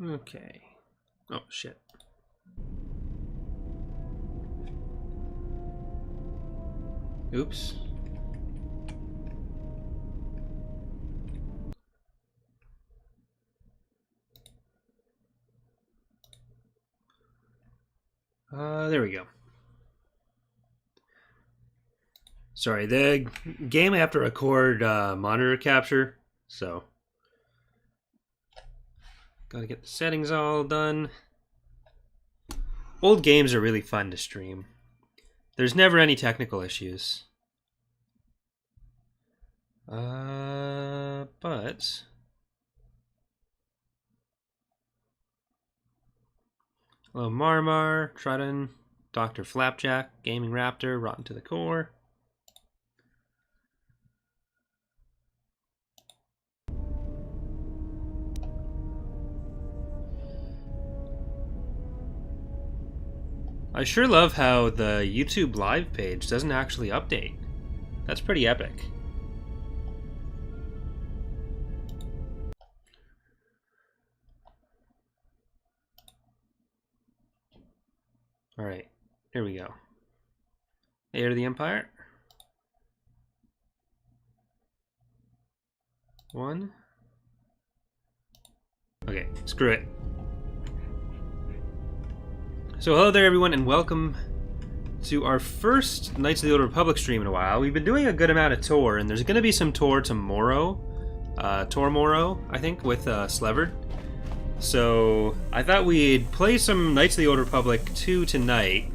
Okay. Oh, shit. Oops. There we go. Sorry, the game I have to record monitor capture, so gotta get the settings all done. Old games are really fun to stream. There's never any technical issues. But hello, Marmar, Trudden, Dr. Flapjack, Gaming Raptor, Rotten to the Core. I sure love how the YouTube live page doesn't actually update. That's pretty epic. Alright, here we go. Heir to the Empire. 1. Okay, screw it. So hello there everyone and welcome to our first Knights of the Old Republic stream in a while. We've been doing a good amount of TOR, and there's going to be some TOR tomorrow. TOR Moro, I think, with Sleverd. So I thought we'd play some Knights of the Old Republic 2 tonight,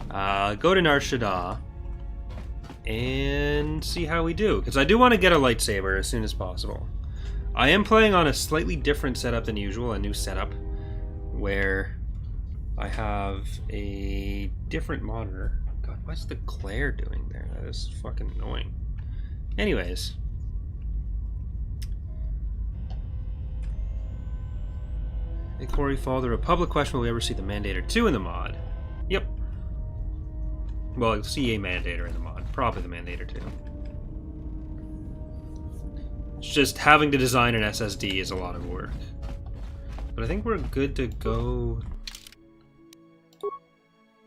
go to Nar Shaddaa, and see how we do. Because I do want to get a lightsaber as soon as possible. I am playing on a slightly different setup than usual, a new setup, where I have a different monitor. God, what's the glare doing there? That is fucking annoying. Anyways. Hey Corey, follow the Republic question. Will we ever see the Mandator 2 in the mod? Yep. Well, you'll see a Mandator in the mod. Probably the Mandator 2. It's just having to design an SSD is a lot of work. But I think we're good to go.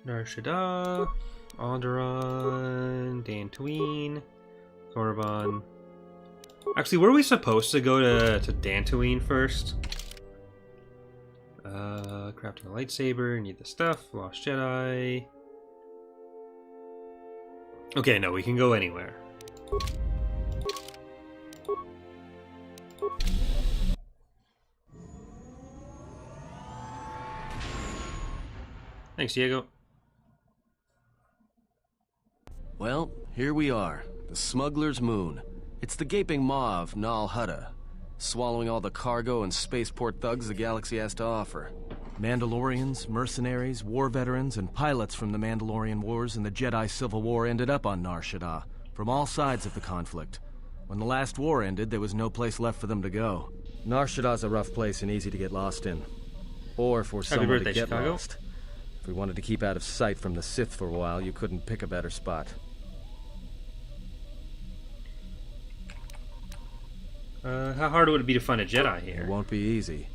Nar Shaddaa, Alderaan, Dantooine, Korriban. Actually, were we supposed to go to Dantooine first? Crafting a lightsaber, need the stuff, Lost Jedi. Okay, no, we can go anywhere. Thanks, Diego. Well, here we are, the Smuggler's Moon. It's the gaping maw of Nar Shaddaa, swallowing all the cargo and spaceport thugs the galaxy has to offer. Mandalorians, mercenaries, war veterans, and pilots from the Mandalorian Wars and the Jedi Civil War ended up on Nar Shaddaa, from all sides of the conflict. When the last war ended, there was no place left for them to go. Nar Shaddaa's a rough place and easy to get lost in. Or for someone to get lost. If we wanted to keep out of sight from the Sith for a while, you couldn't pick a better spot. How hard would it be to find a Jedi here? It won't be easy.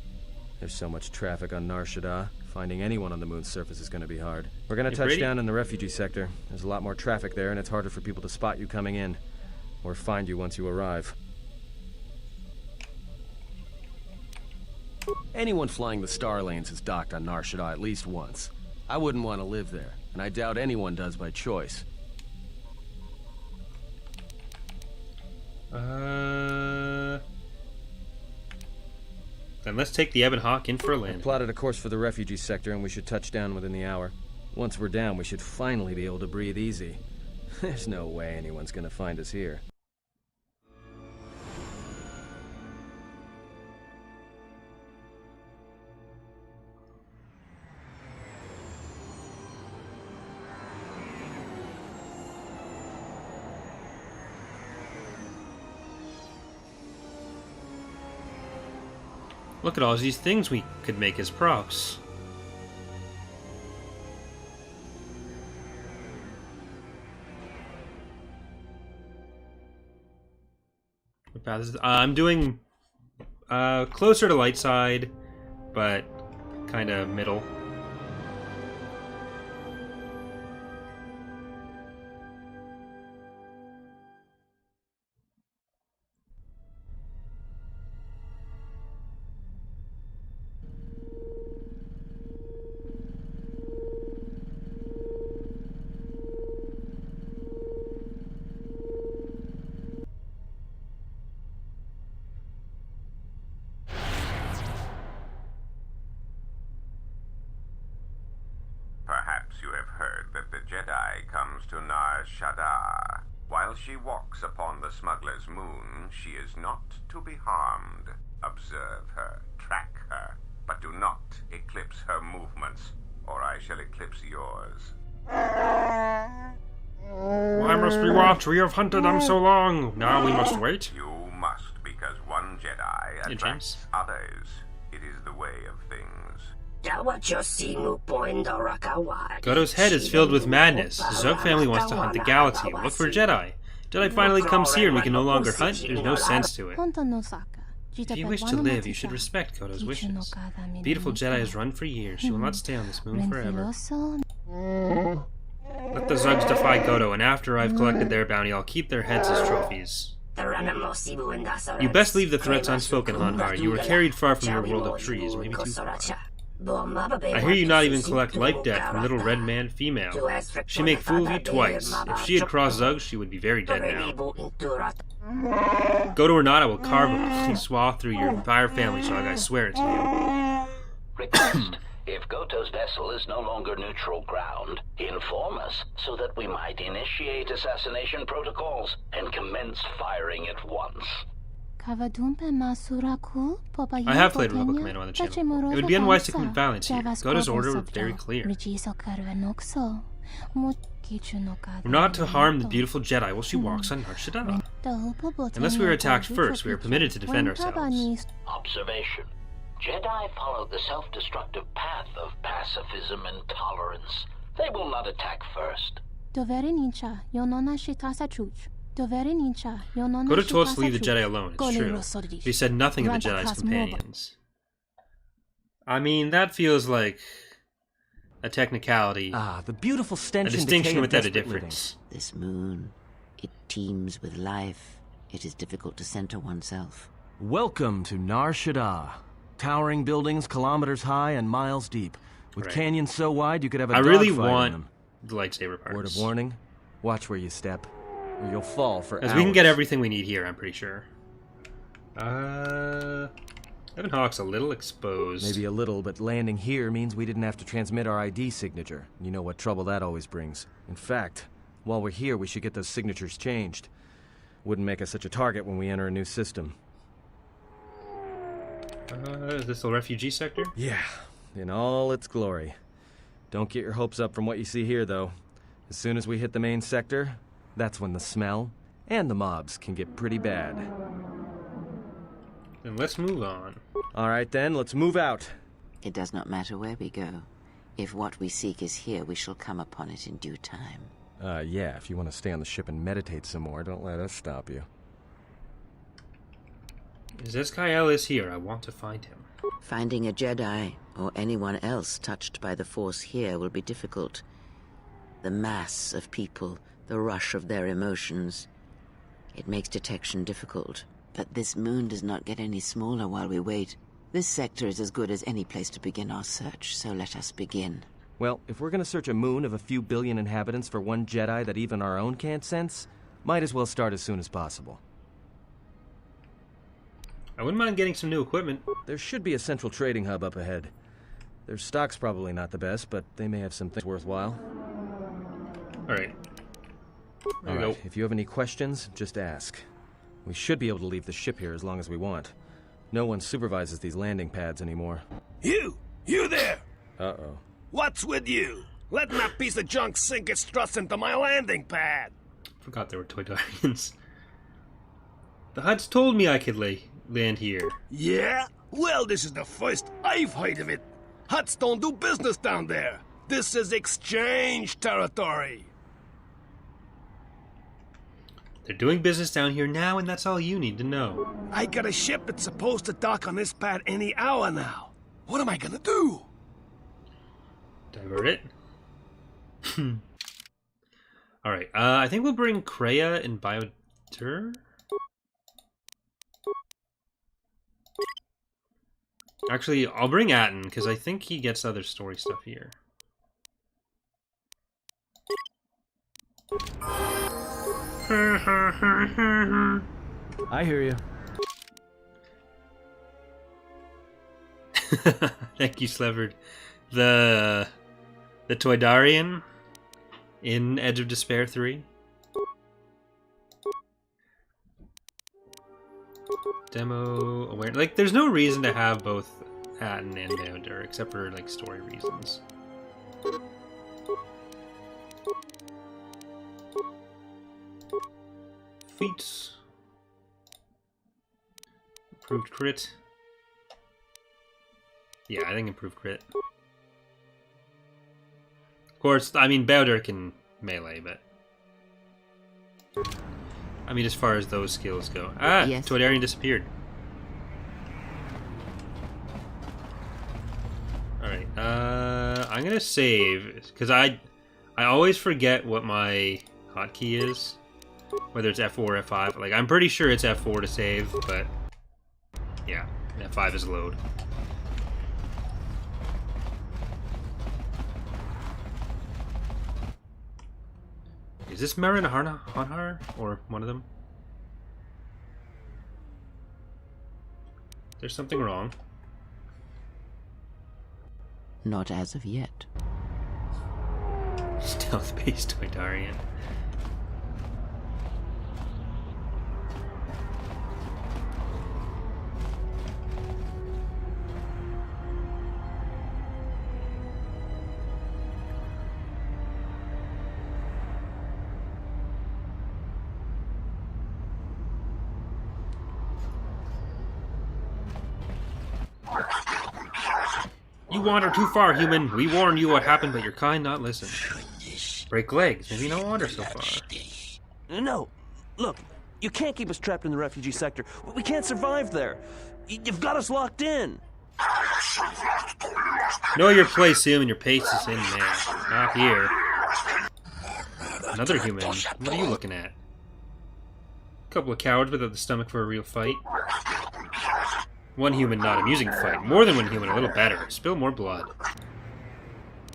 There's so much traffic on Nar Shaddaa. Finding anyone on the moon's surface is going to be hard. We're going to touch down in the refugee sector. There's a lot more traffic there, and it's harder for people to spot you coming in. Or find you once you arrive. Anyone flying the Star Lanes has docked on Nar Shaddaa at least once. I wouldn't want to live there, and I doubt anyone does by choice. Then let's take the Ebon Hawk in for a land. I plotted a course for the refugee sector, and we should touch down within the hour. Once we're down, we should finally be able to breathe easy. There's no way anyone's gonna find us here. Look at all these things we could make as props. I'm doing closer to light side, but kind of middle. Perhaps you have heard that the Jedi comes to Nar Shaddaa. While she walks upon the smuggler's moon, she is not to be harmed. Observe her, track her, but do not eclipse her movements, or I shall eclipse yours. Why must we watch? We have hunted them so long. Now we must wait. You must, because one Jedi attracts others. It is the way of things. KotOR's head is filled with madness. The Zug family wants to hunt the galaxy. Look for Jedi. Jedi finally comes here and we can no longer hunt. There's no sense to it. If you wish to live, you should respect KotOR's wishes. The beautiful Jedi has run for years. She will not stay on this moon forever. Let the Zugs defy KotOR, and after I've collected their bounty, I'll keep their heads as trophies. You best leave the threats unspoken, Hanhar. You were carried far from your world of trees, maybe too far. I hear you not even collect life debt from little red man female. She make fool of you twice. If she had crossed Zug, she would be very dead now. KotOR or not, I will carve a bloody swath through your entire family, Shog. I swear it to you. Request. If KotOR's vessel is no longer neutral ground, inform us so that we might initiate assassination protocols and commence firing at once. I have played Rebel Commando on the channel. It would be unwise to commit violence here. KotOR's order was very clear. We're not to harm the beautiful Jedi while she walks on Nar Shaddaa. Unless we are attacked first, we are permitted to defend ourselves. Observation. Jedi follow the self-destructive path of pacifism and tolerance. They will not attack first. KotOR told us to leave the Jedi alone, it's true. But he said nothing of the Jedi's companions. I mean, that feels like a technicality. Ah, the beautiful stench a distinction without a difference. This moon, it teems with life. It is difficult to center oneself. Welcome to Nar Shaddaa. Towering buildings kilometers high and miles deep. With canyons so wide you could have a dogfight in them. I really want want the lightsaber parts. Word of warning, watch where you step, or you'll fall for hours. We can get everything we need here, I'm pretty sure. Evan Hawke's a little exposed. Maybe a little, but landing here means we didn't have to transmit our ID signature. You know what trouble that always brings. In fact, while we're here, we should get those signatures changed. Wouldn't make us such a target when we enter a new system. Is this the refugee sector? Yeah, in all its glory. Don't get your hopes up from what you see here, though. As soon as we hit the main sector, that's when the smell and the mobs can get pretty bad. Then let's move on. All right, then, let's move out. It does not matter where we go. If what we seek is here, we shall come upon it in due time. Yeah, if you want to stay on the ship and meditate some more, don't let us stop you. Zeskai is here. I want to find him. Finding a Jedi, or anyone else touched by the Force here, will be difficult. The mass of people, the rush of their emotions. It makes detection difficult. But this moon does not get any smaller while we wait. This sector is as good as any place to begin our search, so let us begin. Well, if we're gonna search a moon of a few billion inhabitants for one Jedi that even our own can't sense, might as well start as soon as possible. I wouldn't mind getting some new equipment. There should be a central trading hub up ahead. Their stock's probably not the best, but they may have some things worthwhile. Alright. There we go. If you have any questions, just ask. We should be able to leave the ship here as long as we want. No one supervises these landing pads anymore. You there! Uh-oh. What's with you? Letting that piece of junk sink its struts into my landing pad! Forgot there were toy guardians. The Hutts told me I could land here. Yeah? Well, this is the first I've heard of it. Hutts don't do business down there. This is exchange territory. They're doing business down here now, and that's all you need to know. I got a ship that's supposed to dock on this pad any hour now. What am I gonna do? Divert it. Alright, I think we'll bring Kreia and Bioter. Actually, I'll bring Atten, because I think he gets other story stuff here. I hear you. Thank you, Slevered. The Toydarian in Edge of Despair 3. Demo awareness. Like, there's no reason to have both Atten and Bounder, except for, like, story reasons. Feats. Improved crit. Yeah, I think improved crit. Of course, I mean, Bounder can melee, but... I mean, as far as those skills go. Ah, Yes. Toydarian disappeared. Alright, I'm gonna save, because I always forget what my hotkey is. Whether it's F4 or F5. Like, I'm pretty sure it's F4 to save, but... Yeah, F5 is load. Is this Marin Honhar? Or one of them? There's something wrong. Not as of yet. Stealth-based Toydarian. You wander too far, human. We warn you what happened, but you're kind not listen. Break legs. Maybe no wander so far. No, look, you can't keep us trapped in the refugee sector. We can't survive there. You've got us locked in. Know your place, Sim, and your pace is in there. Not here. Another human. What are you looking at? Couple of cowards without the stomach for a real fight. One human, not amusing fight. More than one human, a little better. Spill more blood.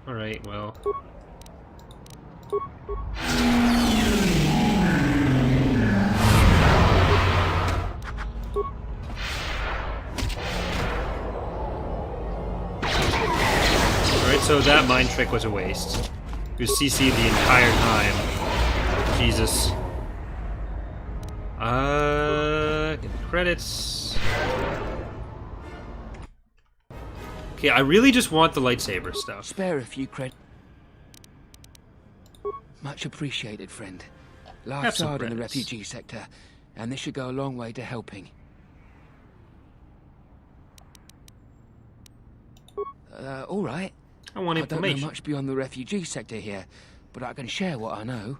Alright, well. Alright, so that mind trick was a waste. He was CC'd the entire time. Jesus. Get the credits. Okay, I really just want the lightsaber stuff. Spare a few credits. Much appreciated, friend. Have Life's some hard in the credits. refugee sector, and this should go a long way to helping. All right. I want I don't know information. much beyond the refugee sector here, but I can share what I know.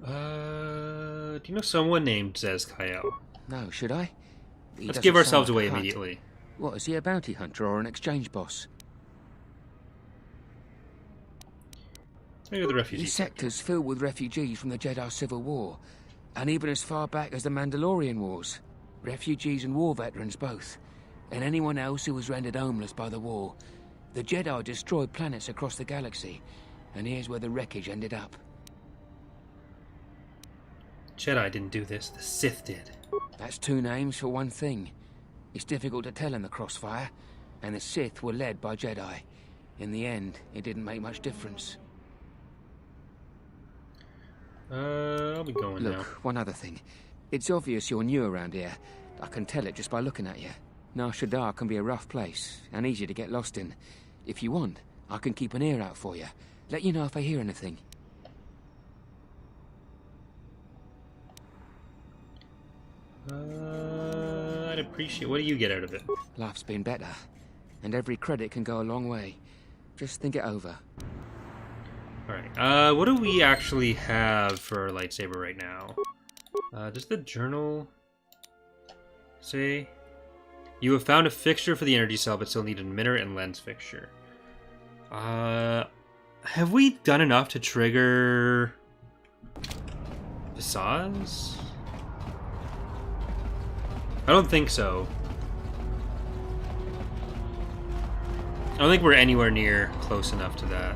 Do you know someone named Zez Kyle? No, should I? He Let's doesn't give sound ourselves like a away hunt. immediately. What, is he a bounty hunter or an exchange boss? Maybe the refugee These sector. sector's filled with refugees from the Jedi Civil War, and even as far back as the Mandalorian Wars. Refugees and war veterans both, and anyone else who was rendered homeless by the war. The Jedi destroyed planets across the galaxy, and here's where the wreckage ended up. Jedi didn't do this, the Sith did. That's two names for one thing. It's difficult to tell in the crossfire, and the Sith were led by Jedi. In the end, it didn't make much difference. I'll be going Look, now. one other thing. It's obvious you're new around here. I can tell it just by looking at you. Nar Shaddaa can be a rough place, and easy to get lost in. If you want, I can keep an ear out for you. Let you know if I hear anything. I'd appreciate... What do you get out of it? Life's been better, and every credit can go a long way. Just think it over. Alright, what do we actually have for our lightsaber right now? Does the journal say... You have found a fixture for the energy cell, but still need an emitter and lens fixture. Have we done enough to trigger Visage? I don't think so. I don't think we're anywhere near close enough to that.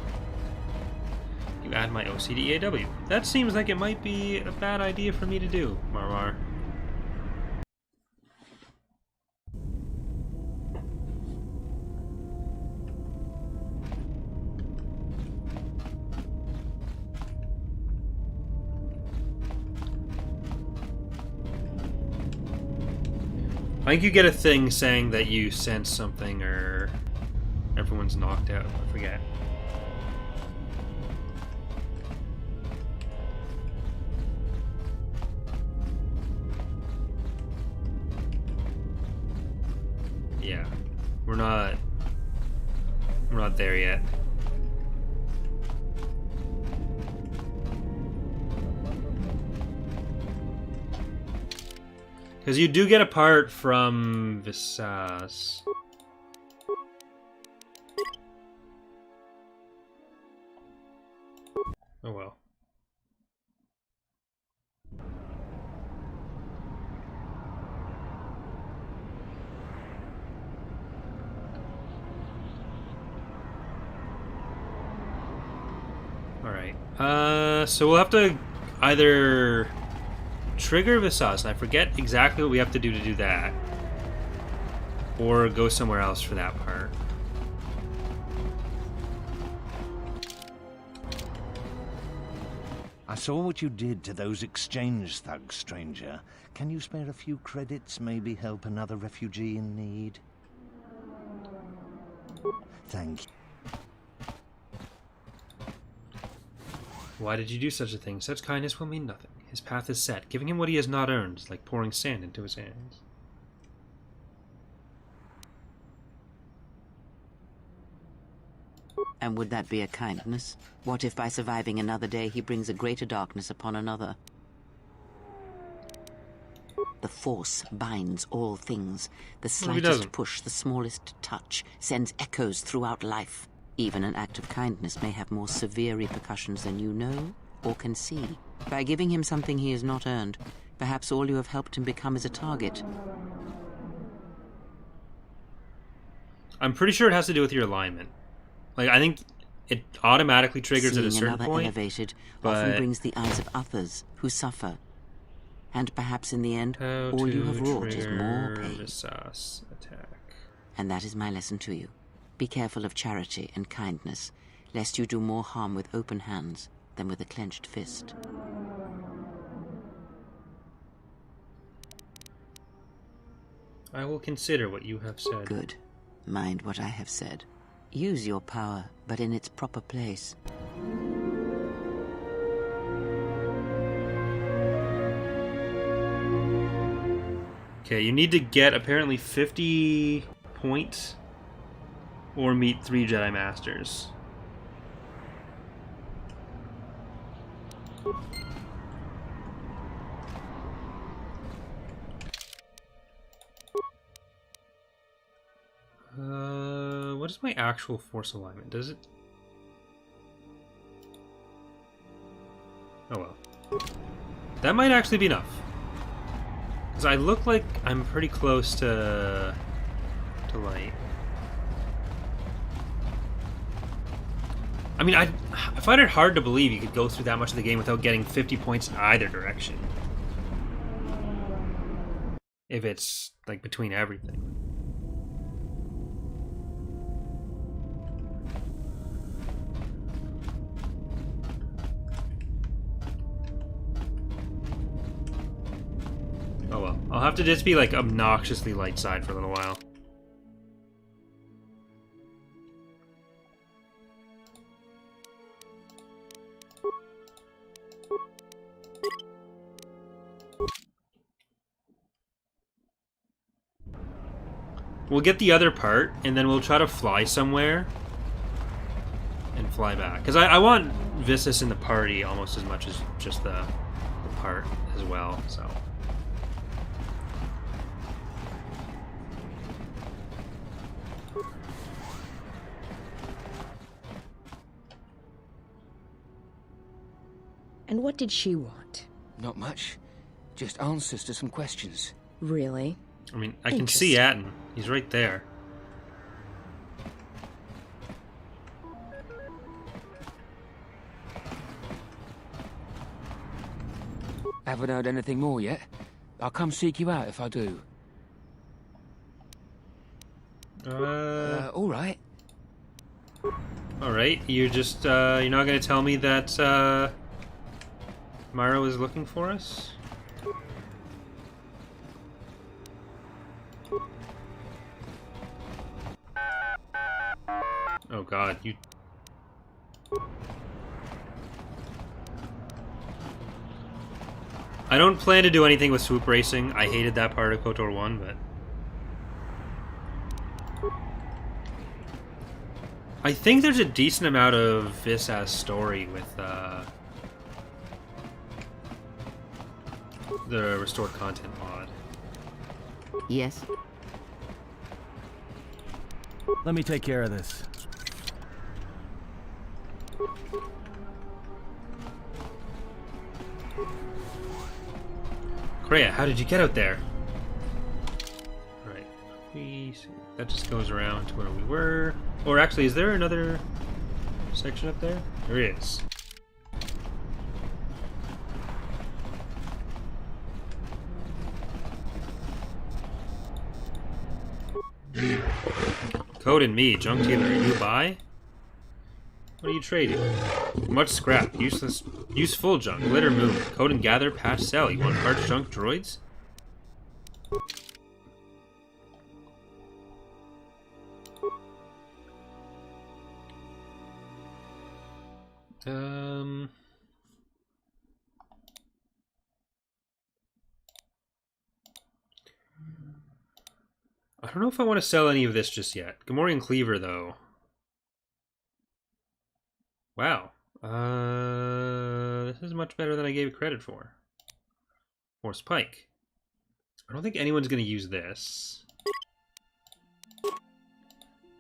You add my OCD AW. That seems like it might be a bad idea for me to do, Marmar. I think you get a thing saying that you sense something or everyone's knocked out. I forget. Yeah. We're not there yet. Because you do get a part from Visas. Oh well. Alright. So we'll have to either trigger Visas, and I forget exactly what we have to do that, or go somewhere else for that part. I saw what you did to those exchange thugs, stranger. Can you spare a few credits, maybe help another refugee in need? Thank you. Why did you do such a thing? Such kindness will mean nothing. His path is set. Giving him what he has not earned is like pouring sand into his hands. And would that be a kindness? What if by surviving another day he brings a greater darkness upon another? The Force binds all things. The slightest push, the smallest touch, sends echoes throughout life. Even an act of kindness may have more severe repercussions than you know or can see. By giving him something he has not earned, perhaps all you have helped him become is a target. I'm pretty sure it has to do with your alignment. Like, I think it automatically triggers at a certain another point. Elevated often brings the eyes of others who suffer. And perhaps in the end, all you have wrought is more pain. Attack. And that is my lesson to you. Be careful of charity and kindness, lest you do more harm with open hands than with a clenched fist. I will consider what you have said. Good. Mind what I have said. Use your power, but in its proper place. Okay, you need to get apparently 50 points or meet 3 Jedi Masters. What is my actual Force alignment? Does it? Oh well. That might actually be enough. Because I look like I'm pretty close to light. I mean, I find it hard to believe you could go through that much of the game without getting 50 points in either direction. If it's, like, between everything. Oh well. I'll have to just be, like, obnoxiously light side for a little while. We'll get the other part, and then we'll try to fly somewhere and fly back. Because I want Visas in the party almost as much as just the part as well, so. And what did she want? Not much. Just answers to some questions. Really? I mean, I can see Atten. He's right there. Haven't heard anything more yet. I'll come seek you out if I do. All right. All right. You're just you're not gonna tell me that Myro is looking for us? Oh God, you. I don't plan to do anything with swoop racing. I hated that part of KotOR 1, but I think there's a decent amount of this as story with the restored content mod. Yes? Let me take care of this. Kreia, how did you get out there? Right. That just goes around to where we were. Or actually, is there another section up there? There is. Code and me, junk dealer. You buy? What are you trading? Much scrap, useless, useful junk, glitter moon, code and gather, patch sell. You want parts junk droids? I don't know if I want to sell any of this just yet. Gamorrean Cleaver, though. Wow. This is much better than I gave it credit for. Force Pike. I don't think anyone's going to use this.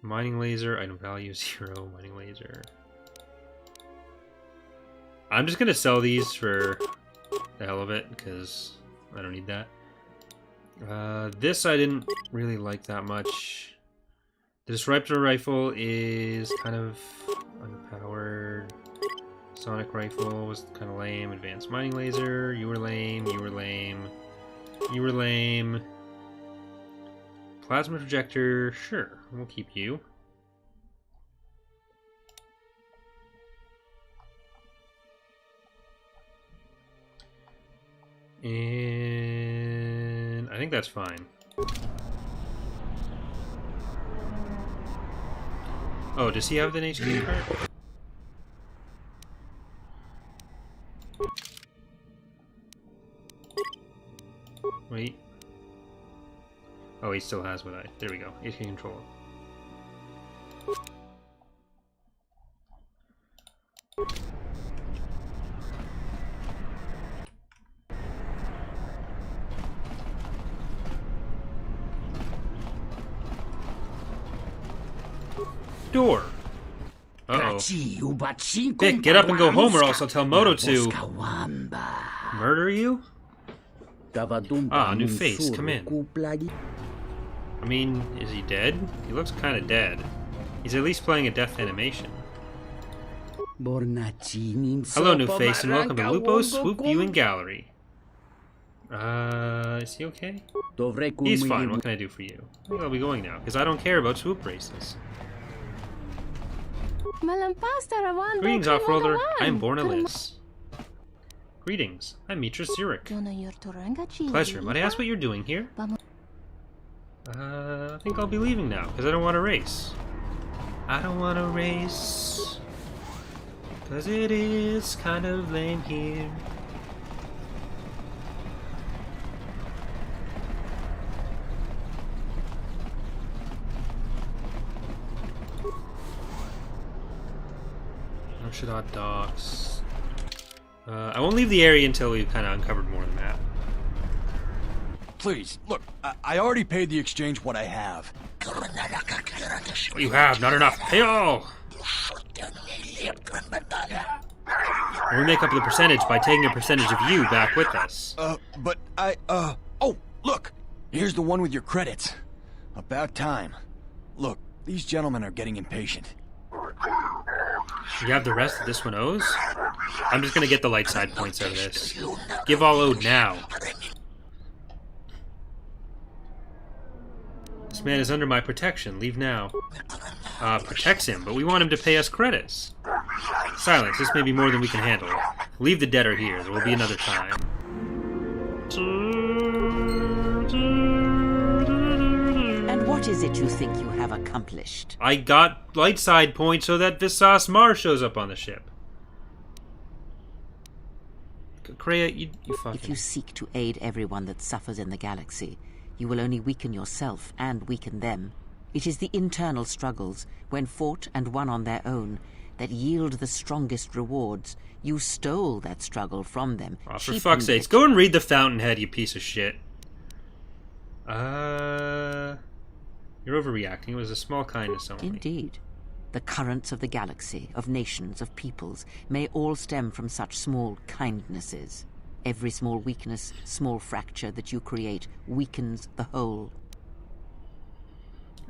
Mining Laser, item value 0, mining laser. I'm just going to sell these for the hell of it, because I don't need that. This I didn't really like that much. The Disruptor Rifle is kind of underpowered. Sonic Rifle was kind of lame. Advanced Mining Laser, you were lame, you were lame. You were lame. Plasma Projector, sure, we'll keep you. And I think that's fine. Oh, does he have an HQ card? Wait. Oh, he still has what I... There we go. HQ controller. Door. Uh-oh. Vic, get up and go home or else I'll tell Moto to... murder you? Ah, new face. Come in. I mean, is he dead? He looks kind of dead. He's at least playing a death animation. Hello, new face, and welcome to Lupo's Swoop Viewing Gallery. Is he okay? He's fine. What can I do for you? I think I'll be going now, because I don't care about swoop races. Greetings, Off-Worlder. I'm Bornalis. Greetings. I'm Mitra Zurich. Pleasure. Might I ask what you're doing here? I think I'll be leaving now, because I don't want to race. I don't want to race, because it is kind of lame here. Nar Shaddaa docks. I won't leave the area until we've kind of uncovered more of the map. please, look, I already paid the exchange what I have. What you have, not enough. Pay all! We make up the percentage by taking a percentage of you back with us. But oh, look! Here's the one with your credits. About time. Look, these gentlemen are getting impatient. You have the rest that this one owes? I'm just gonna get the light side points out of this. Give all owed now. This man is under my protection. Leave now. Protects him, but we want him to pay us credits. Silence. This may be more than we can handle. Leave the debtor here. There will be another time. And what is it you think you have accomplished? I got light side points so that Visas Mar shows up on the ship. Kreia, you fucking... If you seek to aid everyone that suffers in the galaxy, you will only weaken yourself and weaken them. It is the internal struggles, when fought and won on their own, that yield the strongest rewards. You stole that struggle from them. Oh, for fuck's sakes, go and read The Fountainhead, you piece of shit. You're overreacting. It was a small kindness only. Indeed. The currents of the galaxy, of nations, of peoples, may all stem from such small kindnesses. Every small weakness, small fracture that you create weakens the whole.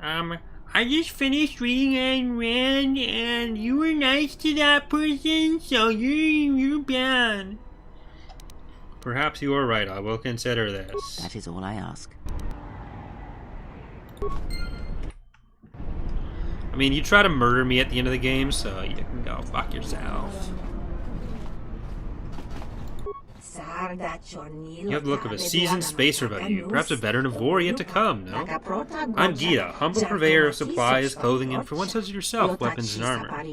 I just finished reading Ayn Rand, and you were nice to that person, so you're bad. Perhaps you are right. I will consider this. That is all I ask. I mean, you try to murder me at the end of the game, so you can go fuck yourself. You have the look of a seasoned spacer about you, perhaps a veteran of war yet to come, no? I'm Gita, humble purveyor of supplies, clothing, and for one such as yourself, weapons and armor.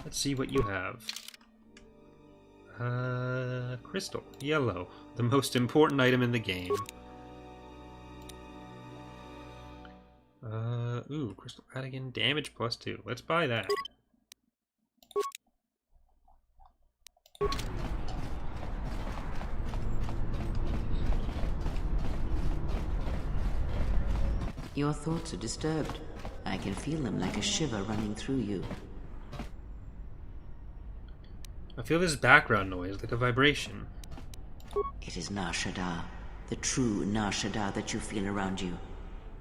Let's see what you have. Crystal. Yellow. The most important item in the game. Ooh, Crystal Radigan, damage +2. Let's buy that. Your thoughts are disturbed. I can feel them like a shiver running through you. I feel this background noise like a vibration. It is Nar Shaddaa, the true Nar Shaddaa that you feel around you.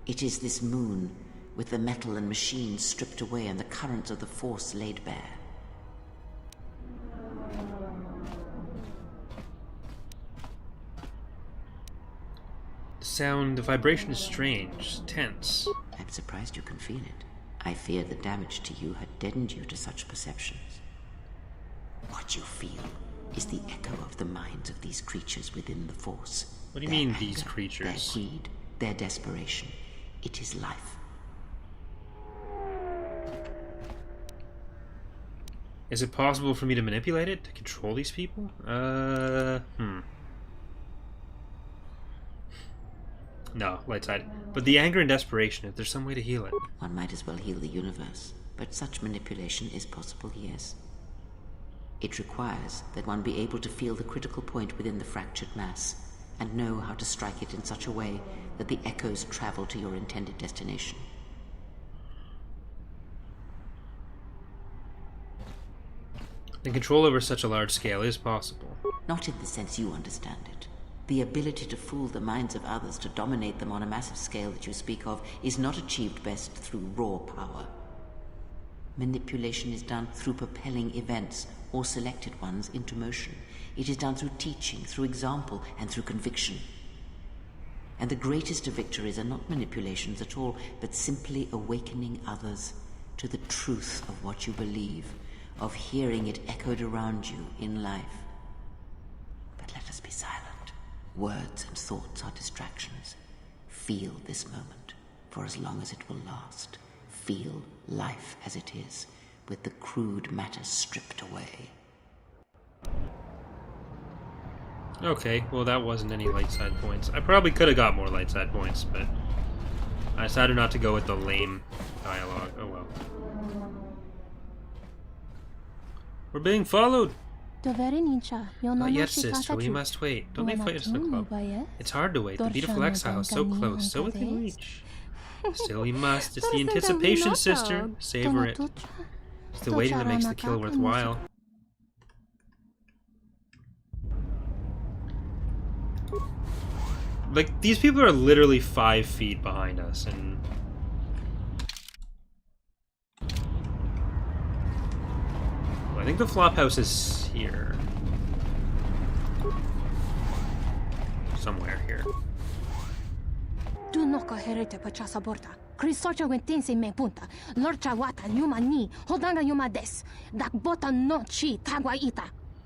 It is this moon, with the metal and machines stripped away and the currents of the Force laid bare. The vibration is strange, tense. I'm surprised you can feel it. I fear the damage to you had deadened you to such perceptions. What you feel is the echo of the minds of these creatures within the Force. What do you mean, these creatures? Their greed, their desperation. It is life. Is it possible for me to manipulate it? To control these people? No, light side. But the anger and desperation, if there's some way to heal it. One might as well heal the universe. But such manipulation is possible, yes. It requires that one be able to feel the critical point within the fractured mass, and know how to strike it in such a way that the echoes travel to your intended destination. And control over such a large scale is possible. Not in the sense you understand it. The ability to fool the minds of others, to dominate them on a massive scale that you speak of, is not achieved best through raw power. Manipulation is done through propelling events, or selected ones, into motion. It is done through teaching, through example, and through conviction. And the greatest of victories are not manipulations at all, but simply awakening others to the truth of what you believe, of hearing it echoed around you in life. But let us be silent. Words and thoughts are distractions. Feel this moment, for as long as it will last. Feel life as it is, with the crude matter stripped away. Okay, well that wasn't any light side points. I probably could have got more light side points, but I decided not to go with the lame dialogue. Oh well. We're being followed! Not yet, sister. We must wait. Don't they fight us in the club? It's hard to wait. The beautiful exile is so close, so within reach. Still we must. It's the anticipation, sister. Savor it. It's the waiting that makes the kill worthwhile. Like, these people are literally 5 feet behind us, and... Well, I think the flophouse is here. Somewhere here.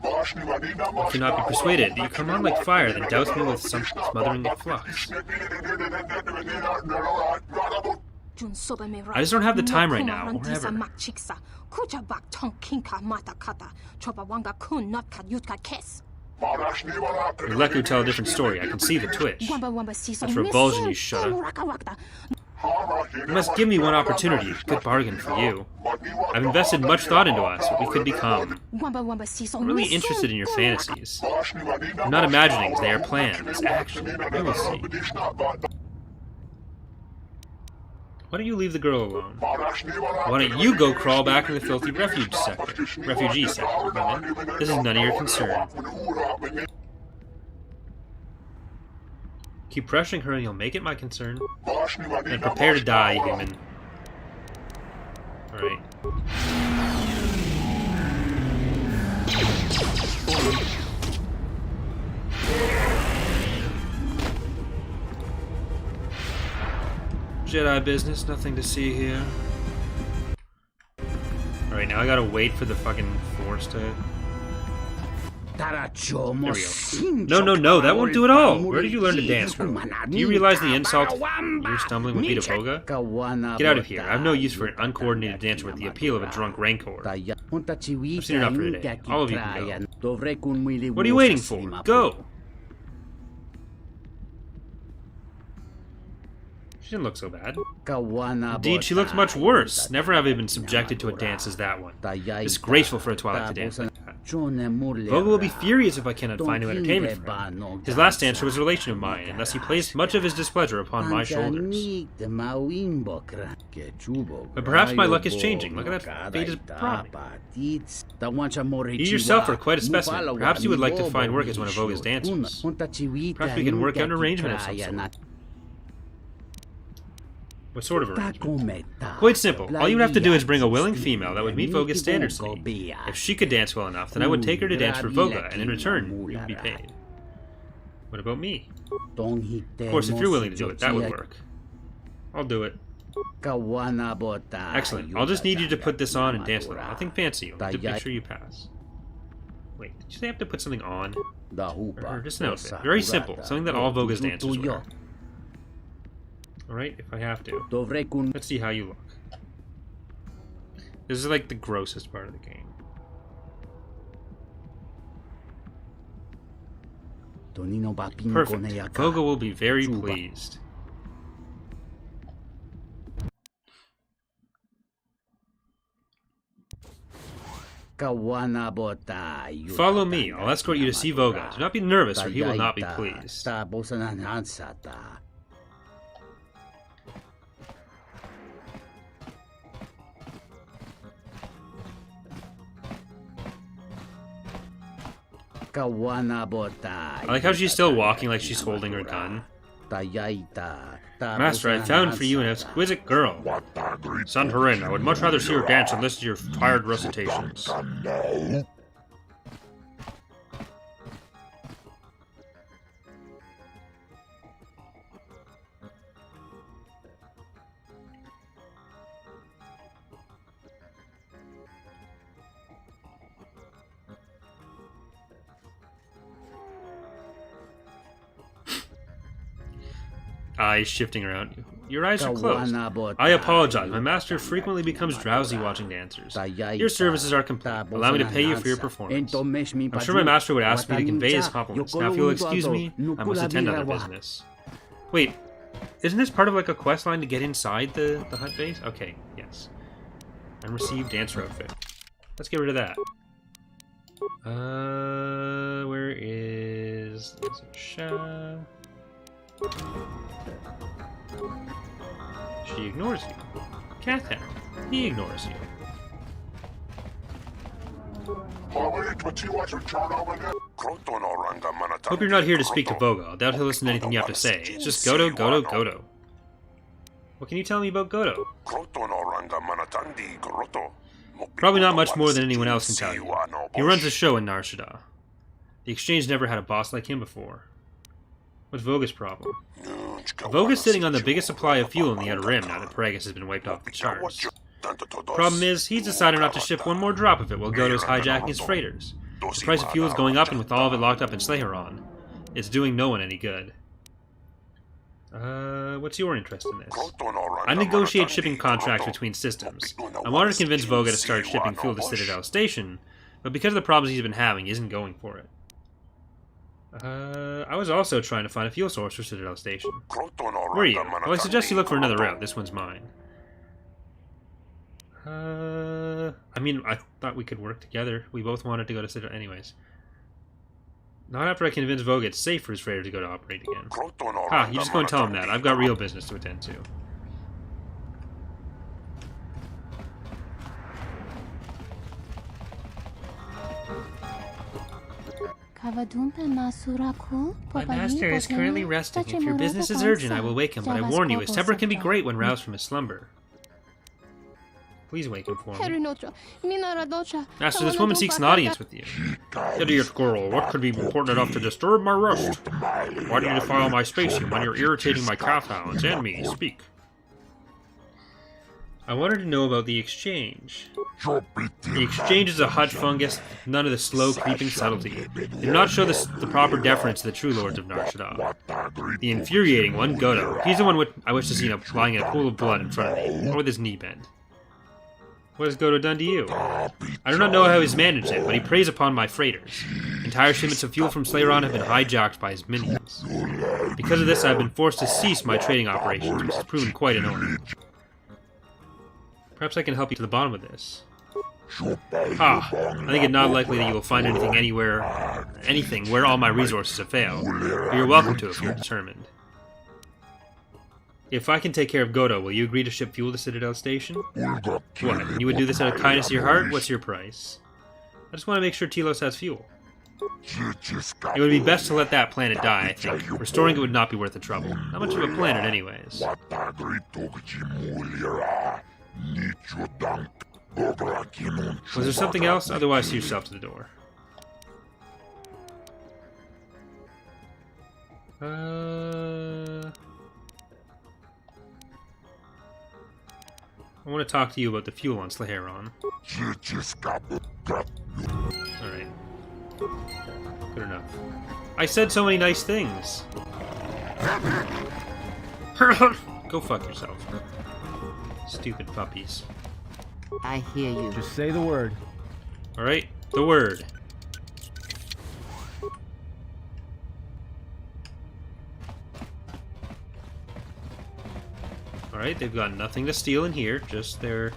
I cannot be persuaded. You come on like fire, then douse me with some smothering flux. I just don't have the time right now, or ever. Your Leku tell a different story. I can see the twitch. That's revulsion, you shut up. You must give me one opportunity. Good bargain for you. I've invested much thought into us, what we could become. I'm really interested in your fantasies. I'm not imaginings, they are plans. Action. You will see. Why don't you leave the girl alone? Why don't you go crawl back in the filthy refugee sector, women? This is none of your concern. Keep pressuring her and you'll make it my concern. And prepare to die, human. Alright. Jedi business, nothing to see here. Alright, now I gotta wait for the fucking force to... There we go. No, that won't do at all. Where did you learn to dance, girl? Do you realize the insult you're stumbling would be to Voga? Get out of here. I have no use for an uncoordinated dancer with the appeal of a drunk rancor. I've seen enough for today. All of you can go. What are you waiting for? Go! She didn't look so bad. Indeed, she looked much worse. Never have I been subjected to a dance as that one. Disgraceful for a Twi'lek to dance like that. Voga will be furious if I cannot find new entertainment for him. His last dancer was a relation of mine, and thus he placed much of his displeasure upon my shoulders. But perhaps my luck is changing. Look at that fate is brought me. You yourself are quite a specimen. Perhaps you would like to find work as one of Voga's dancers. Perhaps we can work out an arrangement of some sort. What sort of arrangement? Quite simple. All you would have to do is bring a willing female that would meet Voga's standards to me. If she could dance well enough, then I would take her to dance for Voga, and in return, you would be paid. What about me? Of course, if you're willing to do it, that would work. I'll do it. Excellent. I'll just need you to put this on and dance a little. Nothing fancy. You'll need to make sure you pass. Wait, did you say I have to put something on? Or just an outfit? Very simple. Something that all Voga's dancers wear. Alright, if I have to. Let's see how you look. This is like the grossest part of the game. Perfect. Voga will be very pleased. Follow me. I'll escort you to see Voga. Do not be nervous or he will not be pleased. I like how she's still walking like she's holding her gun. Master, I found for you an exquisite girl. Send her in. I would much rather see her dance than listen to your tired recitations. Eyes shifting around. Your eyes are closed. I apologize. My master frequently becomes drowsy watching dancers. Your services are complete. Allow me to pay you for your performance. I'm sure my master would ask me to convey his compliments. Now if you'll excuse me, I must attend other business. Wait, isn't this part of like a quest line to get inside the hut base? Okay, yes. And receive dancer outfit. Let's get rid of that. Where is Shah? She ignores you. Catherine, he ignores you. Hope you're not here to speak to Voga. I doubt he'll listen to anything you have to say. It's just Goto, Goto, Goto. What can you tell me about Goto? Probably not much more than anyone else can tell you. He runs a show in Nar Shaddaa. The Exchange never had a boss like him before. What's Voga's problem? Voga's sitting on the biggest supply of fuel in the Outer Rim now that Paragus has been wiped off the charts. Problem is, he's decided not to ship one more drop of it while Goto's hijacking his freighters. The price of fuel is going up, and with all of it locked up in Slayeron, it's doing no one any good. What's your interest in this? I negotiate shipping contracts between systems. I wanted to convince Voga to start shipping fuel to Citadel Station, but because of the problems he's been having, he isn't going for it. I was also trying to find a fuel source for Citadel Station. Where are you? Well, I suggest you look for another route. This one's mine. I mean, I thought we could work together. We both wanted to go to Citadel anyways. Not after I convince Voga it's safe for his freighter to go to operate again. Ha, you just go and tell him that. I've got real business to attend to. My master is currently resting. If your business is urgent, I will wake him, but I warn you, his temper can be great when roused from his slumber. Please wake him for me. Master, this woman seeks an audience with you. Idiot girl, what could be important enough to disturb my rest? Why do you defile my spatium when you're irritating my calf hounds and me? Speak. I wanted to know about the Exchange. The Exchange is a hot fungus, none of the slow, creeping subtlety. They do not show the proper deference to the true lords of Nar Shaddaa. The infuriating one, Goto. He's the one I wish to see lying in a pool of blood in front of me, or with his knee bent. What has Goto done to you? I do not know how he's managed it, but he preys upon my freighters. Entire shipments of fuel from Slayeron have been hijacked by his minions. Because of this, I have been forced to cease my trading operations, which has proven quite annoying. Perhaps I can help you to the bottom of this. Ah, I think it's not likely that you will find anything where all my resources have failed. But you're welcome to if you're determined. If I can take care of Goto, will you agree to ship fuel to Citadel Station? What? You would do this out of kindness of your heart? What's your price? I just want to make sure Telos has fuel. It would be best to let that planet die, I think. Restoring it would not be worth the trouble. Not much of a planet, anyways. Was there something else? Otherwise, see yourself to the door. I want to talk to you about the fuel on Slayeron. Alright. Good enough. I said so many nice things. Go fuck yourself. Stupid puppies. I hear you. Just say the word. Alright, the word. Alright, they've got nothing to steal in here, just their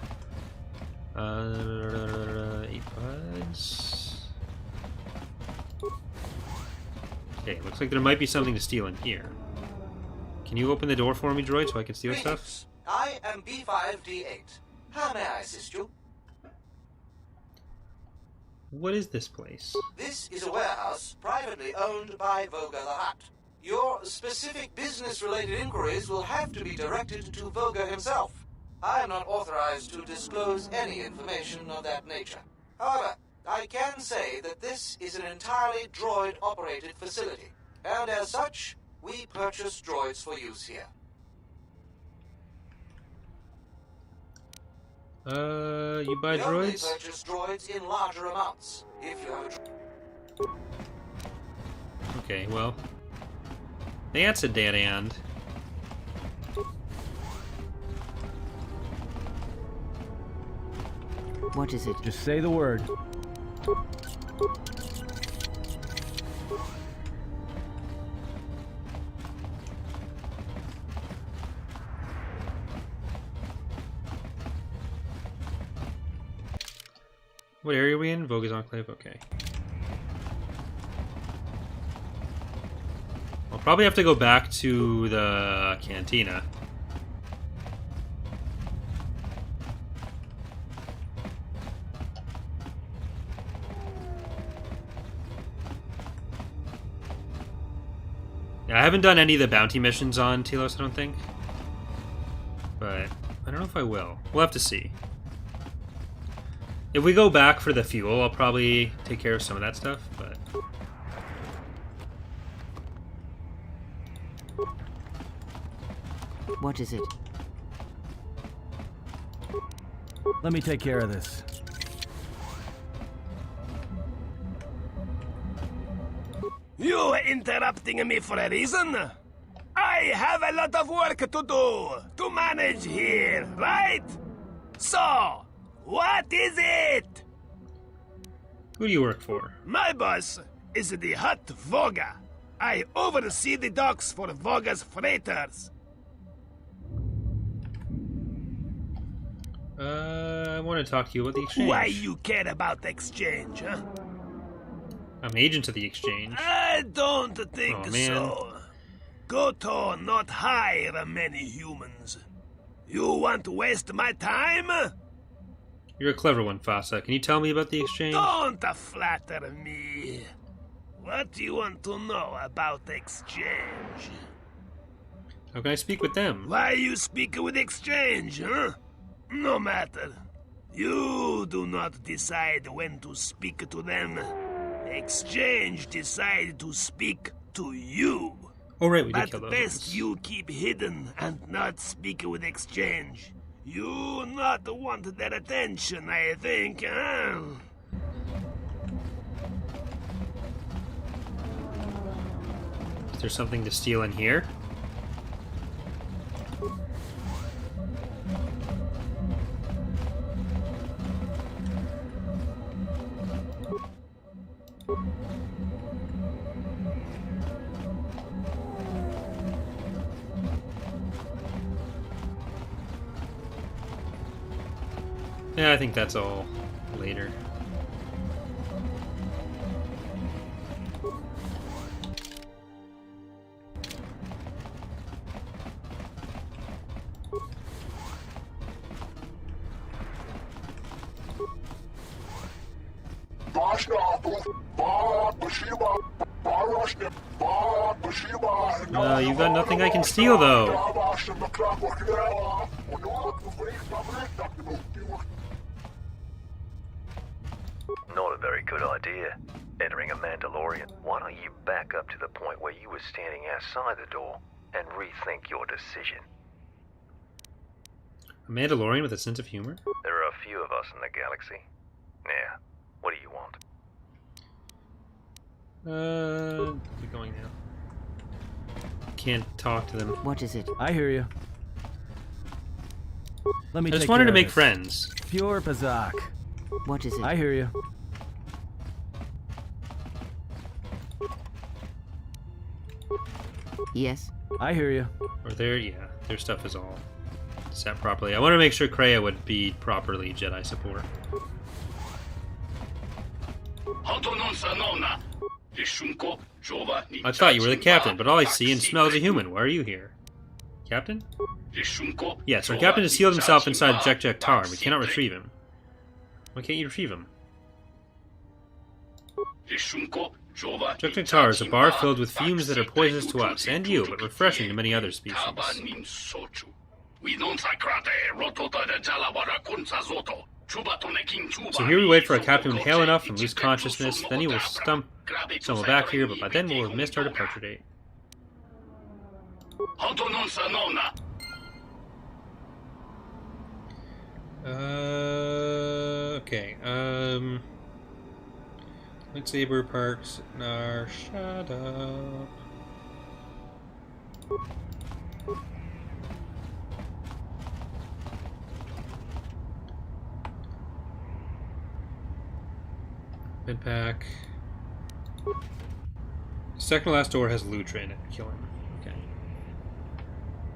8 buds. Okay, looks like there might be something to steal in here. Can you open the door for me, droid, so I can steal stuff? I am B5D8. How may I assist you? What is this place? This is a warehouse privately owned by Voga the Hutt. Your specific business-related inquiries will have to be directed to Voga himself. I am not authorized to disclose any information of that nature. However, I can say that this is an entirely droid-operated facility, and as such, we purchase droids for use here. You buy droids? We only purchase droids in larger amounts, if you have a Okay, well... That's a dead end. What is it? Just say the word. What area are we in? Voga's Enclave? Okay. probably have to go back to the cantina. Yeah, I haven't done any of the bounty missions on Telos, I don't think. But I don't know if I will. We'll have to see. If we go back for the fuel, I'll probably take care of some of that stuff, but... What is it? Let me take care of this. You interrupting me for a reason? I have a lot of work to do, to manage here, right? So, what is it? Who do you work for? My boss is the Hut Voga. I oversee the docks for Voga's freighters. I want to talk to you about the exchange. Why you care about exchange, huh? I'm agent of the exchange. I don't think Oh, man. so. KotOR not hire many humans. You want to waste my time? You're a clever one, Fasa. Can you tell me about the exchange? Don't flatter me. What do you want to know about exchange? How can I speak with them? Why you speak with exchange, huh? No matter. You do not decide when to speak to them. Exchange decide to speak to you. Oh, right, we did But kill those best ones. you keep hidden and not speak with exchange. You not want their attention, I think, huh? Is there something to steal in here? Yeah, I think that's all later. You've got nothing I can steal, though. Not a very good idea, entering a Mandalorian. Why don't you back up to the point where you were standing outside the door and rethink your decision? A Mandalorian with a sense of humor? There are a few of us in the galaxy. Now, what do you want? Keep going now. Can't talk to them. What is it? I hear you. Let me I just take wanted care to of make this. friends. Pure Pazak. What is it? I hear you. Yes. I hear you. Or their stuff is all set properly. I want to make sure Kreia would be properly Jedi support. I thought you were the captain, but all I see and smell is a human. Why are you here? Captain? Yes, our captain has sealed himself inside Jek Tar. We cannot retrieve him. Why can't you retrieve him? Jek Tar is a bar filled with fumes that are poisonous to us and you, but refreshing to many other species. So here we wait for our captain to inhale enough and lose consciousness, then he will stumble back here, but by then we'll have missed our departure date. Okay, lightsaber parks, Nar Shaddaa. Mid pack. Second to last door has Lutra in it. Kill him. Okay.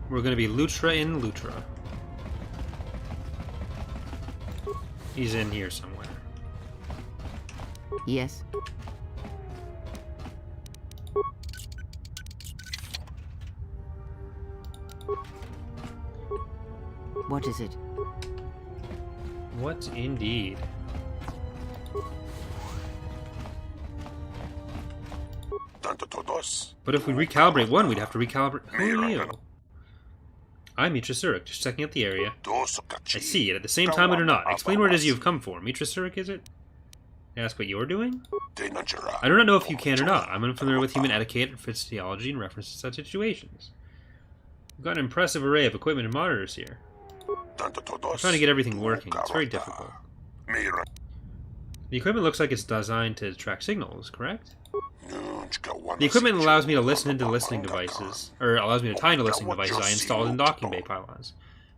We're gonna be Lutra in Lutra. He's in here somewhere. Yes. What is it? What indeed? But if we recalibrate one, we'd have to recalibrate... Who are you? I'm Mitra Surik, just checking out the area. I see it. At the same time or not. Explain where it is you've come for. Mitra Surik, is it? Ask what you're doing? I do not know if you can or not. I'm unfamiliar with human etiquette and physiology in reference to such situations. We've got an impressive array of equipment and monitors here. I'm trying to get everything working. It's very difficult. The equipment looks like it's designed to track signals, correct? The equipment allows me to listen into listening devices, or allows me to tie into listening devices I installed in docking bay pylons.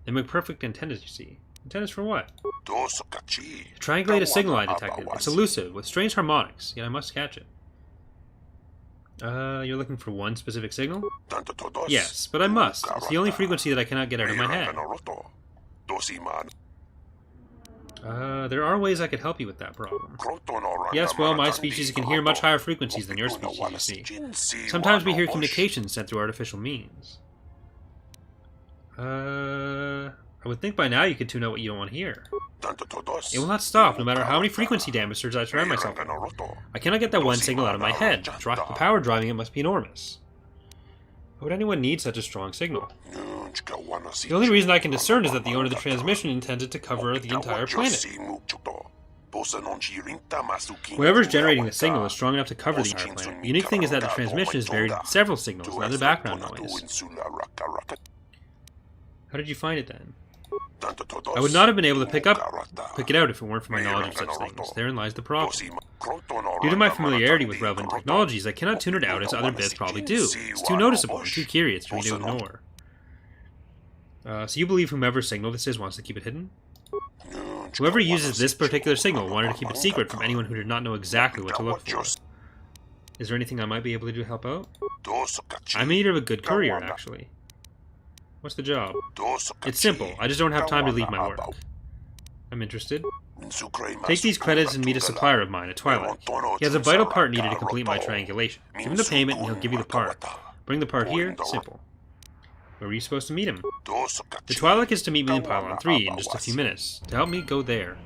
They make perfect antennas, you see. Antennas for what? Triangulate a signal I detected. It's elusive, with strange harmonics, yet I must catch it. You're looking for one specific signal? Yes, but I must. It's the only frequency that I cannot get out of my head. There are ways I could help you with that problem. Yes, well, my species can hear much higher frequencies than your species, you see. Sometimes we hear communications sent through artificial means. I would think by now you could tune out what you don't want to hear. It will not stop, no matter how many frequency damagers I surround myself with. I cannot get that one signal out of my head. The power driving it must be enormous. Why would anyone need such a strong signal? The only reason I can discern is that the owner of the transmission intends it to cover the entire planet. Whoever's generating the signal is strong enough to cover the entire planet. The unique thing is that the transmission is buried in several signals and other background noise. How did you find it then? I would not have been able to pick it out if it weren't for my knowledge of such things. Therein lies the problem. Due to my familiarity with relevant technologies, I cannot tune it out as other bits probably do. It's too noticeable and too curious for me to ignore. So you believe whomever signal this is wants to keep it hidden? Whoever uses this particular signal wanted to keep it secret from anyone who did not know exactly what to look for. Is there anything I might be able to do to help out? I'm in need of a good courier, actually. What's the job? It's simple. I just don't have time to leave my work. I'm interested. Take these credits and meet a supplier of mine, a Twi'lek. He has a vital part needed to complete my triangulation. Give him the payment and he'll give you the part. Bring the part here. Simple. Where were you supposed to meet him? The Twi'lek is to meet me in Pylon 3 in just a few minutes. To help me, go there.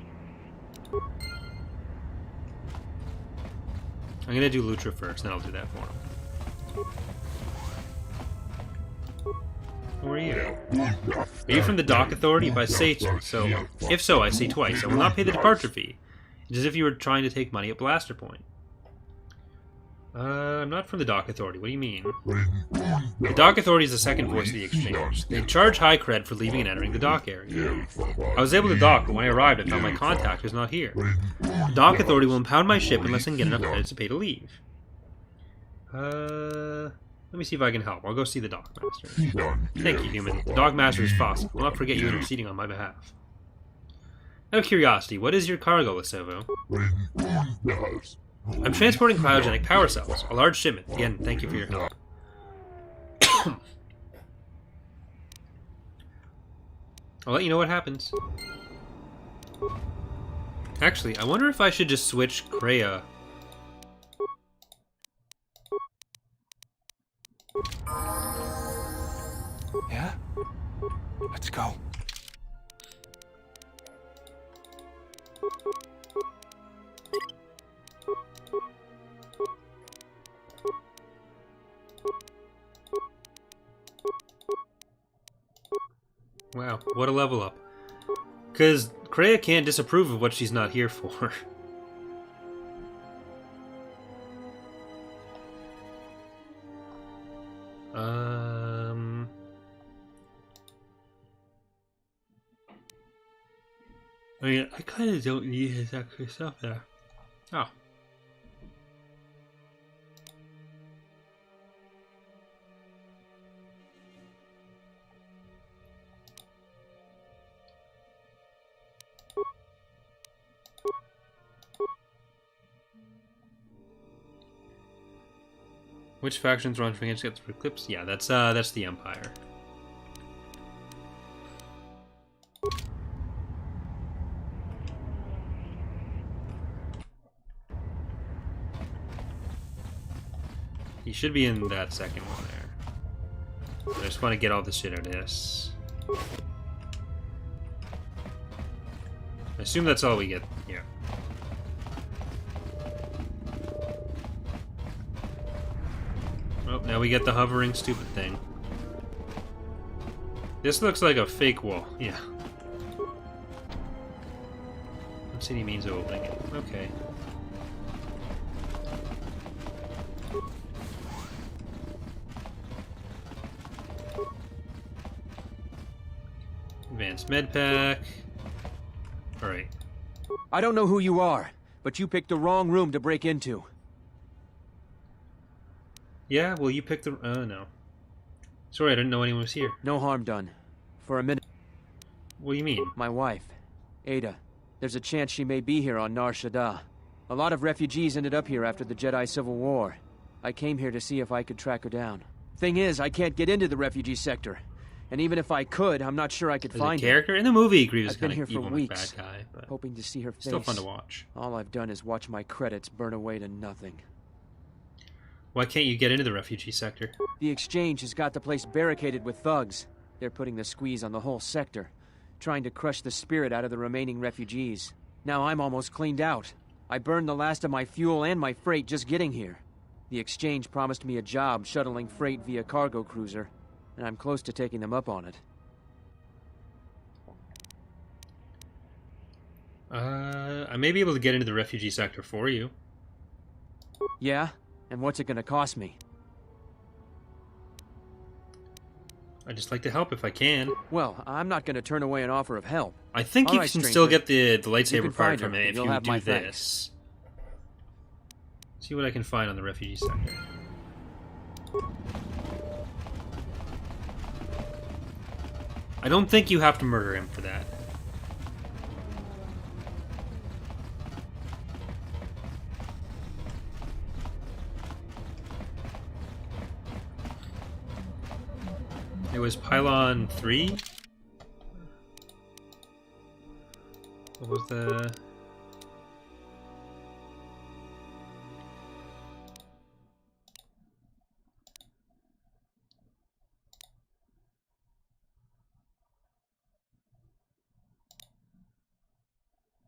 I'm gonna do Lutra first, then I'll do that for him. Who are you? Are you from the Dock Authority? If I say so, if so, I say twice. I will not pay the departure fee. It's as if you were trying to take money at Blaster Point. I'm not from the Dock Authority. What do you mean? The Dock Authority is the second voice of the exchange. They charge high cred for leaving and entering the dock area. I was able to dock, but when I arrived, I found my contact was not here. The Dock Authority will impound my ship unless I can get enough credits to pay to leave. Let me see if I can help. I'll go see the Dock Master. Thank you, human. The Dock Master is Fossa. I'll not forget you interceding on my behalf. Out of curiosity, what is your cargo, Lasovo? I'm transporting cryogenic power cells. A large shipment. Again, thank you for your help. I'll let you know what happens. Actually, I wonder if I should just switch Kreia. Yeah? Let's go. Wow, what a level up. Because Kreia can't disapprove of what she's not here for. I mean, I kind of don't need his extra stuff there. Oh. Which factions run against the Eclipse? Yeah, that's the Empire. He should be in that second one there. I just want to get all the shit out of this. I assume that's all we get here. Oh, now we get the hovering stupid thing. This looks like a fake wall. Yeah. Don't see any means of opening it. Okay. Advanced med pack. Alright. I don't know who you are, but you picked the wrong room to break into. Yeah, well, you picked the... Oh, no. Sorry, I didn't know anyone was here. No harm done. For a minute. What do you mean? My wife, Ada. There's a chance she may be here on Nar Shaddaa. A lot of refugees ended up here after the Jedi Civil War. I came here to see if I could track her down. Thing is, I can't get into the refugee sector. And even if I could, I'm not sure I could find her. Character in the movie, Grievous I've been kind here of for evil weeks, bad guy, but hoping to see her face. still fun to watch. All I've done is watch my credits burn away to nothing. Why can't you get into the refugee sector? The exchange has got the place barricaded with thugs. They're putting the squeeze on the whole sector, trying to crush the spirit out of the remaining refugees. Now I'm almost cleaned out. I burned the last of my fuel and my freight just getting here. The exchange promised me a job shuttling freight via cargo cruiser, and I'm close to taking them up on it. I may be able to get into the refugee sector for you. Yeah? And what's it gonna cost me? I'd just like to help if I can. Well, I'm not gonna turn away an offer of help. I think you can still get the lightsaber part from it if you have do my this. See what I can find on the refugee sector. I don't think you have to murder him for that. It was Pylon 3? What was the...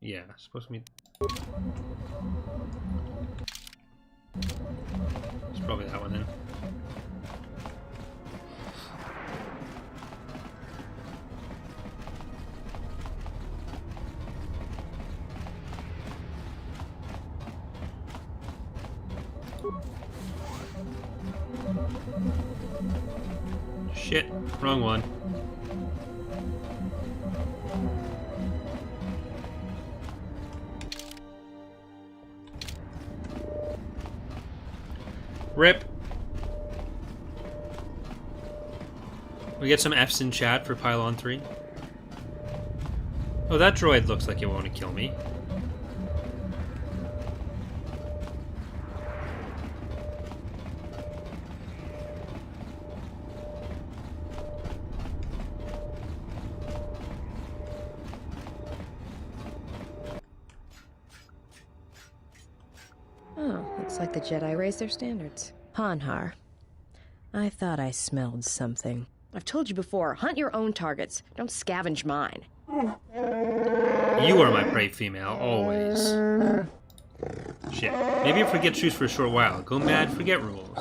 Yeah, supposed to be... It's probably that one then. Shit, wrong one. RIP. We get some F's in chat for Pylon 3. Oh, that droid looks like it won't kill me. Looks like the Jedi raised their standards. Hanhar, I thought I smelled something. I've told you before, hunt your own targets. Don't scavenge mine. You are my prey, female, always. Shit. Maybe if we get shoes for a short while. Go mad, forget rules.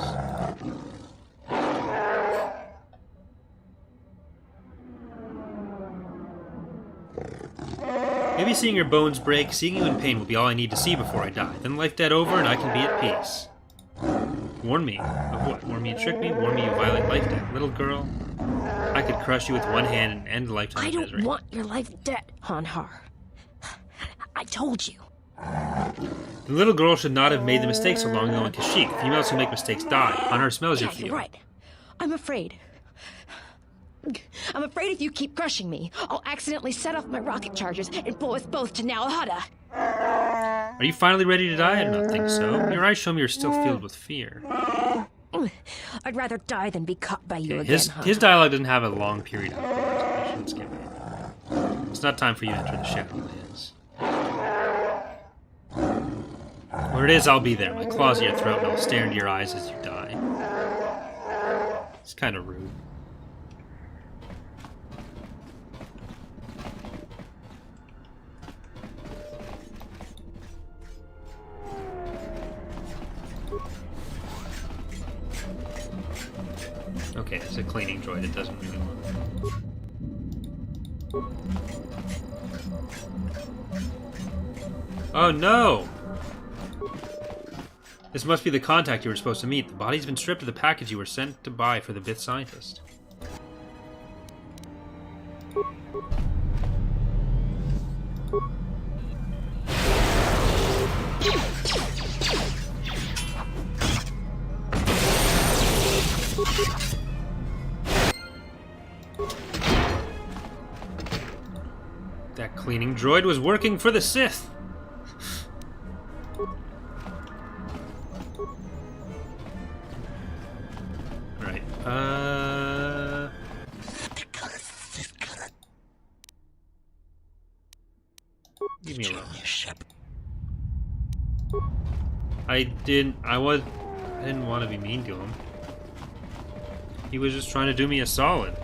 Maybe seeing your bones break, seeing you in pain will be all I need to see before I die. Then life dead over and I can be at peace. Warn me. Of what? Warn me you trick me? Warn me you violate life debt. Little girl, I could crush you with one hand and end a lifetime of misery. I don't want your life debt, Hanhar. I told you. The little girl should not have made the mistake so long ago in Kashyyyk. Females who make mistakes die. Hanhar smells your feel. You're right. I'm afraid. I'm afraid if you keep crushing me, I'll accidentally set off my rocket charges and blow us both to Nal Hutta. Are you finally ready to die? I do not think so. Your eyes show me you're still filled with fear. I'd rather die than be caught by you again, His dialogue doesn't have a long period of I shouldn't skip it. It's not time for you to enter the Shadowlands. Where it is, I'll be there. My claws at your throat and I'll stare into your eyes as you die. It's kind of rude. Okay, it's a cleaning droid. It doesn't really work. Oh no! This must be the contact you were supposed to meet. The body's been stripped of the package you were sent to buy for the Bith scientist. That cleaning droid was working for the Sith! Right, leave me alone. I didn't want to be mean to him. He was just trying to do me a solid.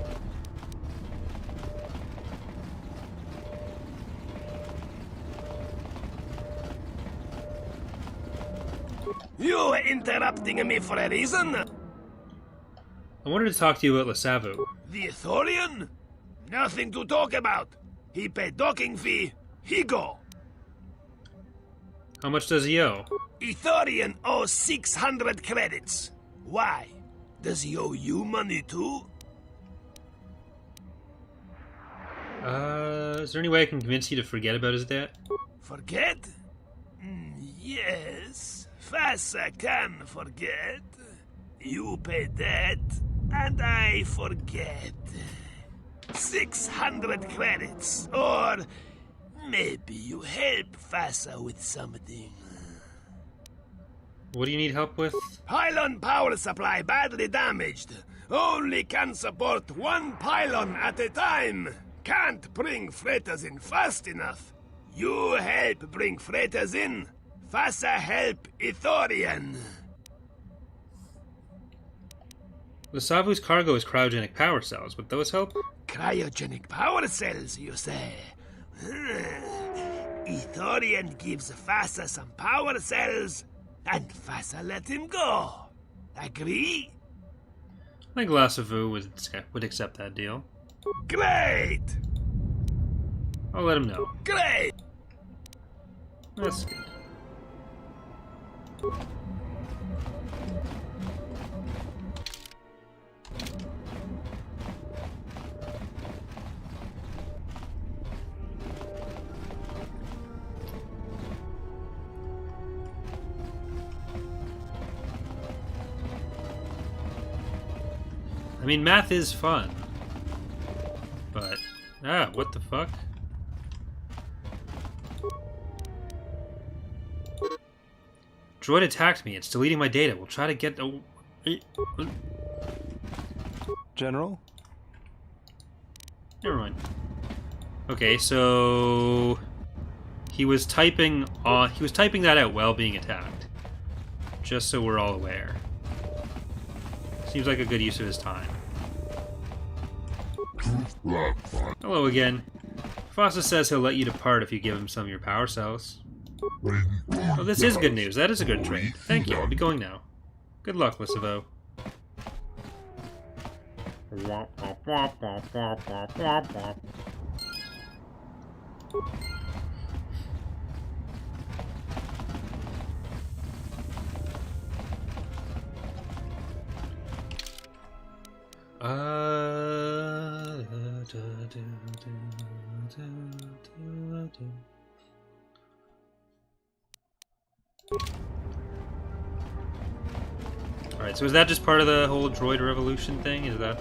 You are interrupting me for a reason? I wanted to talk to you about Lasavu. The Ithorian? Nothing to talk about. He paid docking fee. He go. How much does he owe? Ithorian owes 600 credits. Why? Does he owe you money too? Is there any way I can convince you to forget about his debt? Forget? Yes. Fassa can forget. You pay that, and I forget. 600 credits, or maybe you help Fassa with something. What do you need help with? Pylon power supply badly damaged. Only can support one pylon at a time. Can't bring freighters in fast enough. You help bring freighters in. Fassa help Ithorian. Lasavu's cargo is cryogenic power cells. Would those help? Cryogenic power cells, you say? Ithorian gives Fassa some power cells, and Fassa let him go. Agree? I think Lasavu would accept that deal. Great! I'll let him know. Great! That's good. I mean, math is fun. But, what the fuck? Droid attacked me. It's deleting my data. We'll try to get... General? Never mind. Okay, so... He was typing that out while being attacked. Just so we're all aware. Seems like a good use of his time. Hello again. Fassa says he'll let you depart if you give him some of your power cells. Oh, this is good news. That is a good trade. Thank you. I'll be going now. Good luck, Lasavu. Alright, so is that just part of the whole droid revolution thing? Is that...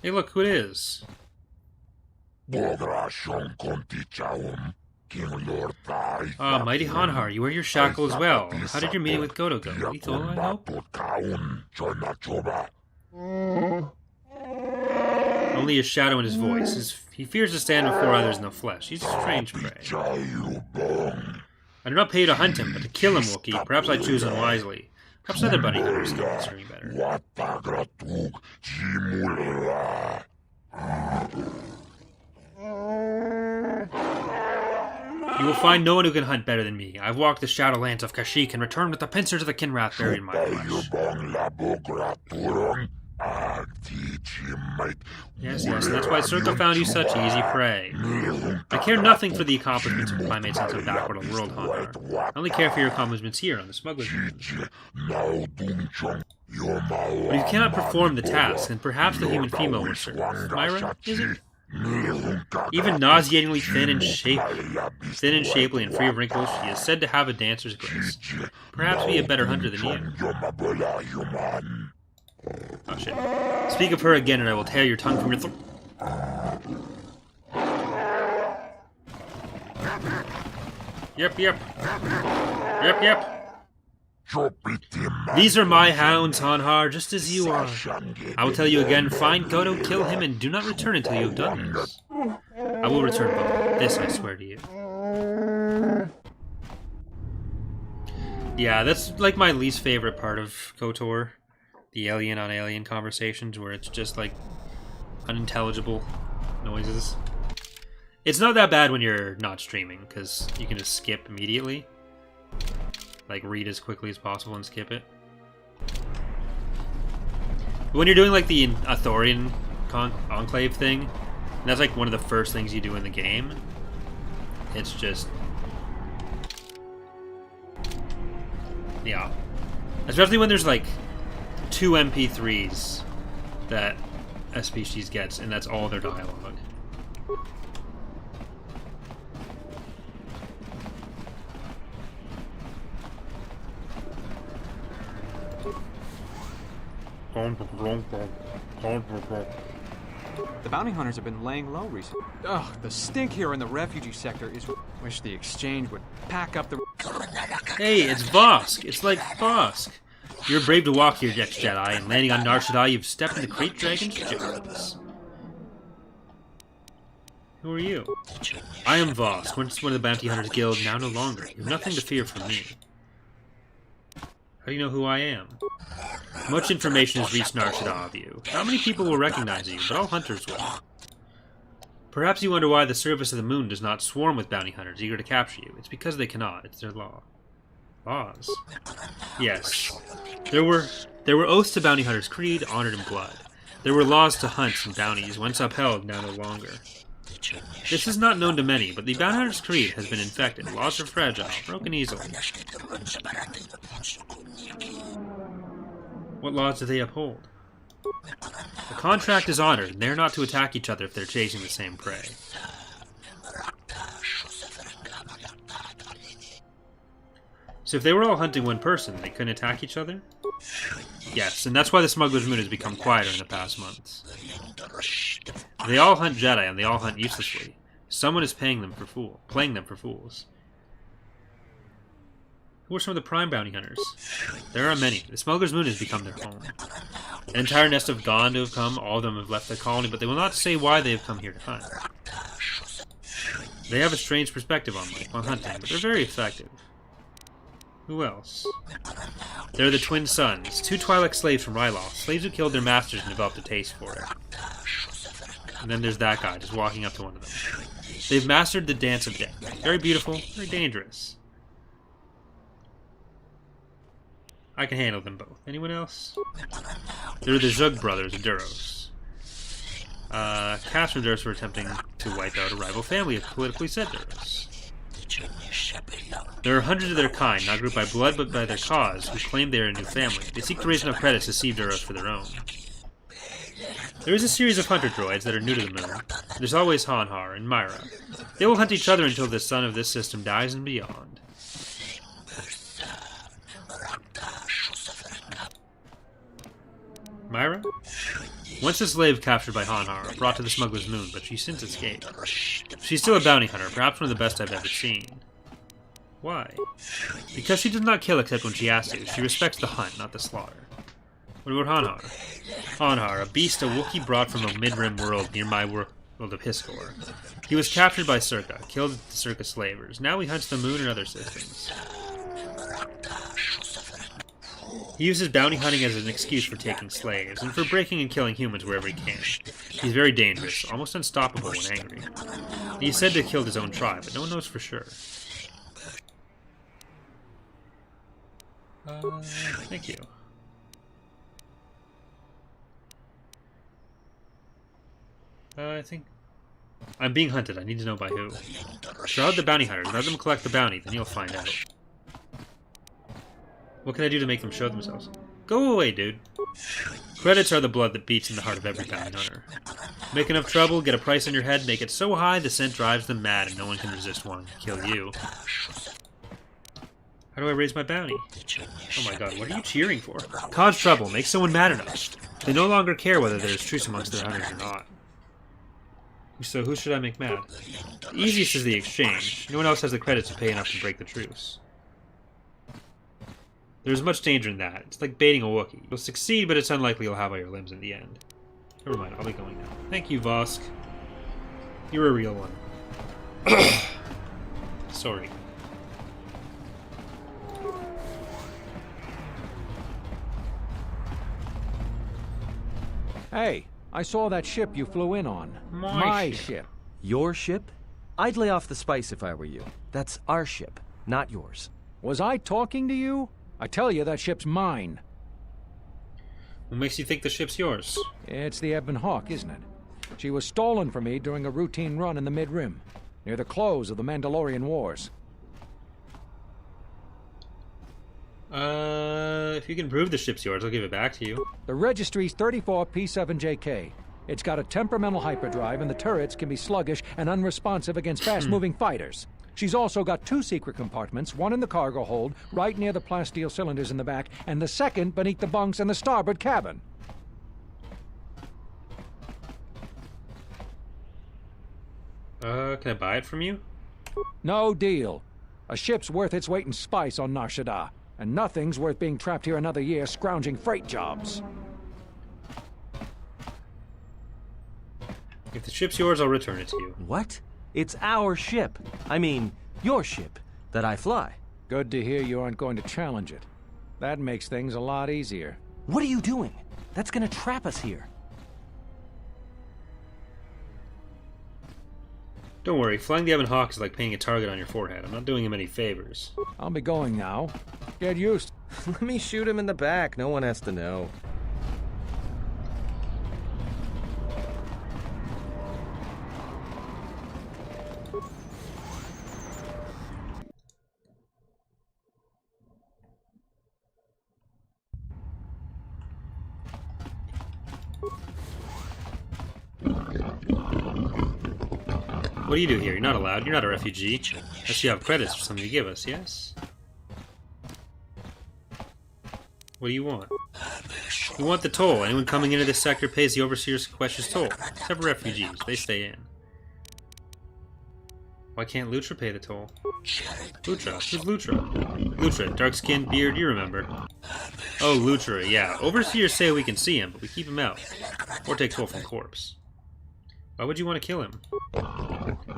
Hey, look who it is. Ah, mighty Hanhar, you wear your shackle as well. How did your meeting with Goto go? Lethal, I hope? Only a shadow in his voice. He fears to stand before others in the flesh. He's a strange prey. I do not pay you to hunt him, but to kill him, Wookiee. Perhaps I choose unwisely. Perhaps other bounty hunters can answer me better. You will find no one who can hunt better than me. I've walked the Shadowlands of Kashyyyk and returned with the pincers of the Kinrath buried in my flesh. Yes, and that's why Circle found you such easy prey. I care nothing for the accomplishments of primates on some backward world, Hanhar. I only care for your accomplishments here on the Smuggler's Moon. But if you cannot perform the task, then perhaps the human female will serve. Myra, is it? Even nauseatingly thin and shapely and free of wrinkles, she is said to have a dancer's grace. Perhaps be a better hunter than you. Oh shit. Speak of her again and I will tear your tongue from your throat. Yep. These are my hounds, Hanhar, just as you are. I will tell you again, find Goto, kill him, and do not return until you have done this. I will return both. This I swear to you. Yeah, that's like my least favorite part of KotOR. The alien on alien conversations where it's just like unintelligible noises. It's not that bad when you're not streaming because you can just skip immediately. Like read as quickly as possible and skip it. But when you're doing like the Athorian Enclave thing, and that's like one of the first things you do in the game, it's just... yeah. Especially when there's like 2 MP3s that a species gets, and that's all their dialogue. The bounty hunters have been laying low recently. Ugh, the stink here in the refugee sector is... Wish the exchange would pack up the... Hey, it's Vosk! It's like Vosk! You're brave to walk here, ex-Jedi, and landing on Nar Shaddaa, you've stepped in the Crate Dragon's jaws. Who are you? I am Vosk, once one of the Bounty Hunters Guild, now no longer. You have nothing to fear from me. How do you know who I am? Much information has reached Nar Shaddaa of you. Not many people will recognize you, but all hunters will. Perhaps you wonder why the surface of the moon does not swarm with bounty hunters eager to capture you. It's because they cannot. It's their law. Laws? Yes. There were oaths to bounty hunters' creed, honored in blood. There were laws to hunts and bounties, once upheld, now no longer. This is not known to many, but the bounty hunter's creed has been infected. Laws are fragile, broken easily. What laws do they uphold? The contract is honored, and they are not to attack each other if they're chasing the same prey. So if they were all hunting one person, they couldn't attack each other? Yes, and that's why the Smuggler's Moon has become quieter in the past months. They all hunt Jedi, and they all hunt uselessly. Someone is playing them for fools. Who are some of the prime bounty hunters? There are many. The Smuggler's Moon has become their home. An entire nest have gone to have come. All of them have left the colony, but they will not say why they have come here to hunt. They have a strange perspective on life, on hunting, but they're very effective. Who else? They're the twin sons, 2 Twi'lek slaves from Ryloth, slaves who killed their masters and developed a taste for it. And then there's that guy, just walking up to one of them. They've mastered the dance of death. Very beautiful, very dangerous. I can handle them both. Anyone else? They're the Zhug brothers of Duros. Cass and Duros were attempting to wipe out a rival family of politically set Duros. There are hundreds of their kind, not grouped by blood but by their cause, who claim they are a new family. They seek to raise enough credits to see Duros for their own. There is a series of hunter droids that are new to the moon. There's always Hanhar and Myra. They will hunt each other until the sun of this system dies and beyond. Myra? Once a slave captured by Hanhar, brought to the smuggler's moon, but she's since escaped. She's still a bounty hunter, perhaps one of the best I've ever seen. Why? Because she does not kill except when she has to. She respects the hunt, not the slaughter. What about Hanhar? Hanhar, a beast a Wookiee brought from a mid-rim world near my world of Hiskor. He was captured by Circa, killed the Circa slavers. Now he hunts the moon and other systems. He uses bounty hunting as an excuse for taking slaves, and for breaking and killing humans wherever he can. He's very dangerous, almost unstoppable when angry. He's said to have killed his own tribe, but no one knows for sure. Thank you. I think... I'm being hunted. I need to know by who. Shroud the bounty hunters. Let them collect the bounty, then you'll find out. What can I do to make them show themselves? Go away, dude. Credits are the blood that beats in the heart of every bounty hunter. Make enough trouble, get a price on your head, make it so high the scent drives them mad and no one can resist wanting to kill you. How do I raise my bounty? Oh my god, what are you cheering for? Cause trouble, make someone mad enough. They no longer care whether there is truce amongst their hunters or not. So who should I make mad? The easiest is the exchange. No one else has the credits to pay enough to break the truce. There's much danger in that. It's like baiting a Wookiee. You'll succeed, but it's unlikely you'll have all your limbs in the end. Never mind, I'll be going now. Thank you, Vosk. You're a real one. Sorry. Hey, I saw that ship you flew in on. My ship. Your ship? I'd lay off the spice if I were you. That's our ship, not yours. Was I talking to you? I tell you, that ship's mine. What makes you think the ship's yours? It's the Ebon Hawk, isn't it? She was stolen from me during a routine run in the Mid-Rim, near the close of the Mandalorian Wars. If you can prove the ship's yours, I'll give it back to you. The registry's 34 P7JK. It's got a temperamental hyperdrive, and the turrets can be sluggish and unresponsive against fast-moving fighters. She's also got 2 secret compartments, one in the cargo hold, right near the plasteel cylinders in the back, and the second beneath the bunks in the starboard cabin. Can I buy it from you? No deal. A ship's worth its weight in spice on Nar Shaddaa, and nothing's worth being trapped here another year scrounging freight jobs. If the ship's yours, I'll return it to you. What? It's our ship. I mean, your ship that I fly. Good to hear you aren't going to challenge it. That makes things a lot easier. What are you doing? That's gonna trap us here. Don't worry, flying the Ebon Hawk is like painting a target on your forehead. I'm not doing him any favors. I'll be going now. Get used. Let me shoot him in the back. No one has to know. What do you do here? You're not allowed. You're not a refugee. Unless you have credits for something to give us, yes? What do you want? We want the toll. Anyone coming into this sector pays the Overseer's Sequestra's toll. Except for refugees. They stay in. Why can't Lutra pay the toll? Lutra? Who's Lutra? Lutra, dark-skinned, beard, you remember. Oh, Lutra, yeah. Overseers say we can see him, but we keep him out. Or take toll from corpse. Why would you want to kill him?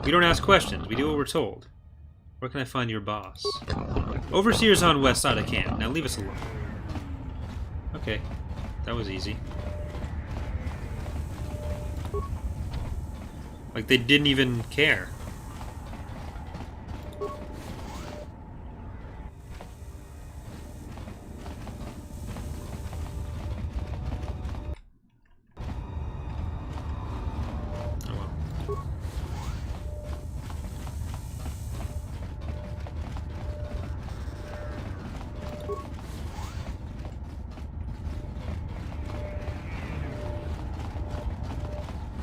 We don't ask questions, we do what we're told. Where can I find your boss? Overseer's on west side of camp. Now leave us alone. Okay, that was easy. Like they didn't even care.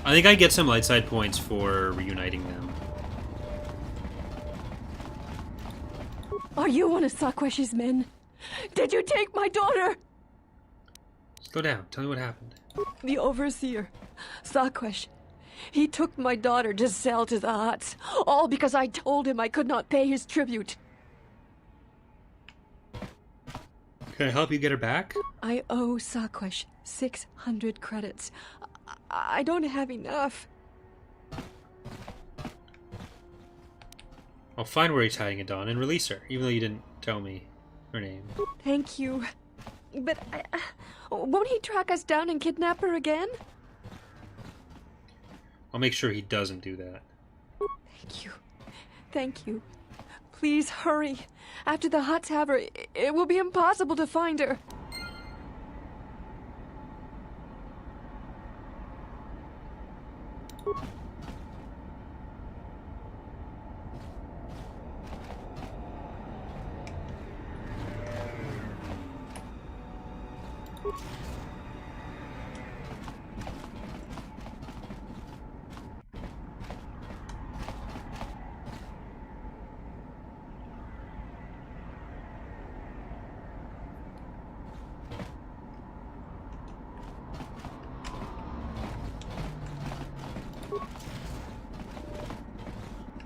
I think I get some light side points for reuniting them. Are you one of Sakwesh's men? Did you take my daughter? Just Slow down. Tell me what happened. The overseer, Sakwesh, he took my daughter to sell to the Hutts, all because I told him I could not pay his tribute. Can I help you get her back? I owe Sakwesh 600 credits. I don't have enough. I'll find where he's hiding it, Dawn, and release her, even though you didn't tell me her name. Thank you. But won't he track us down and kidnap her again? I'll make sure he doesn't do that. Thank you. Thank you. Please hurry. After the Hutts have her, it will be impossible to find her.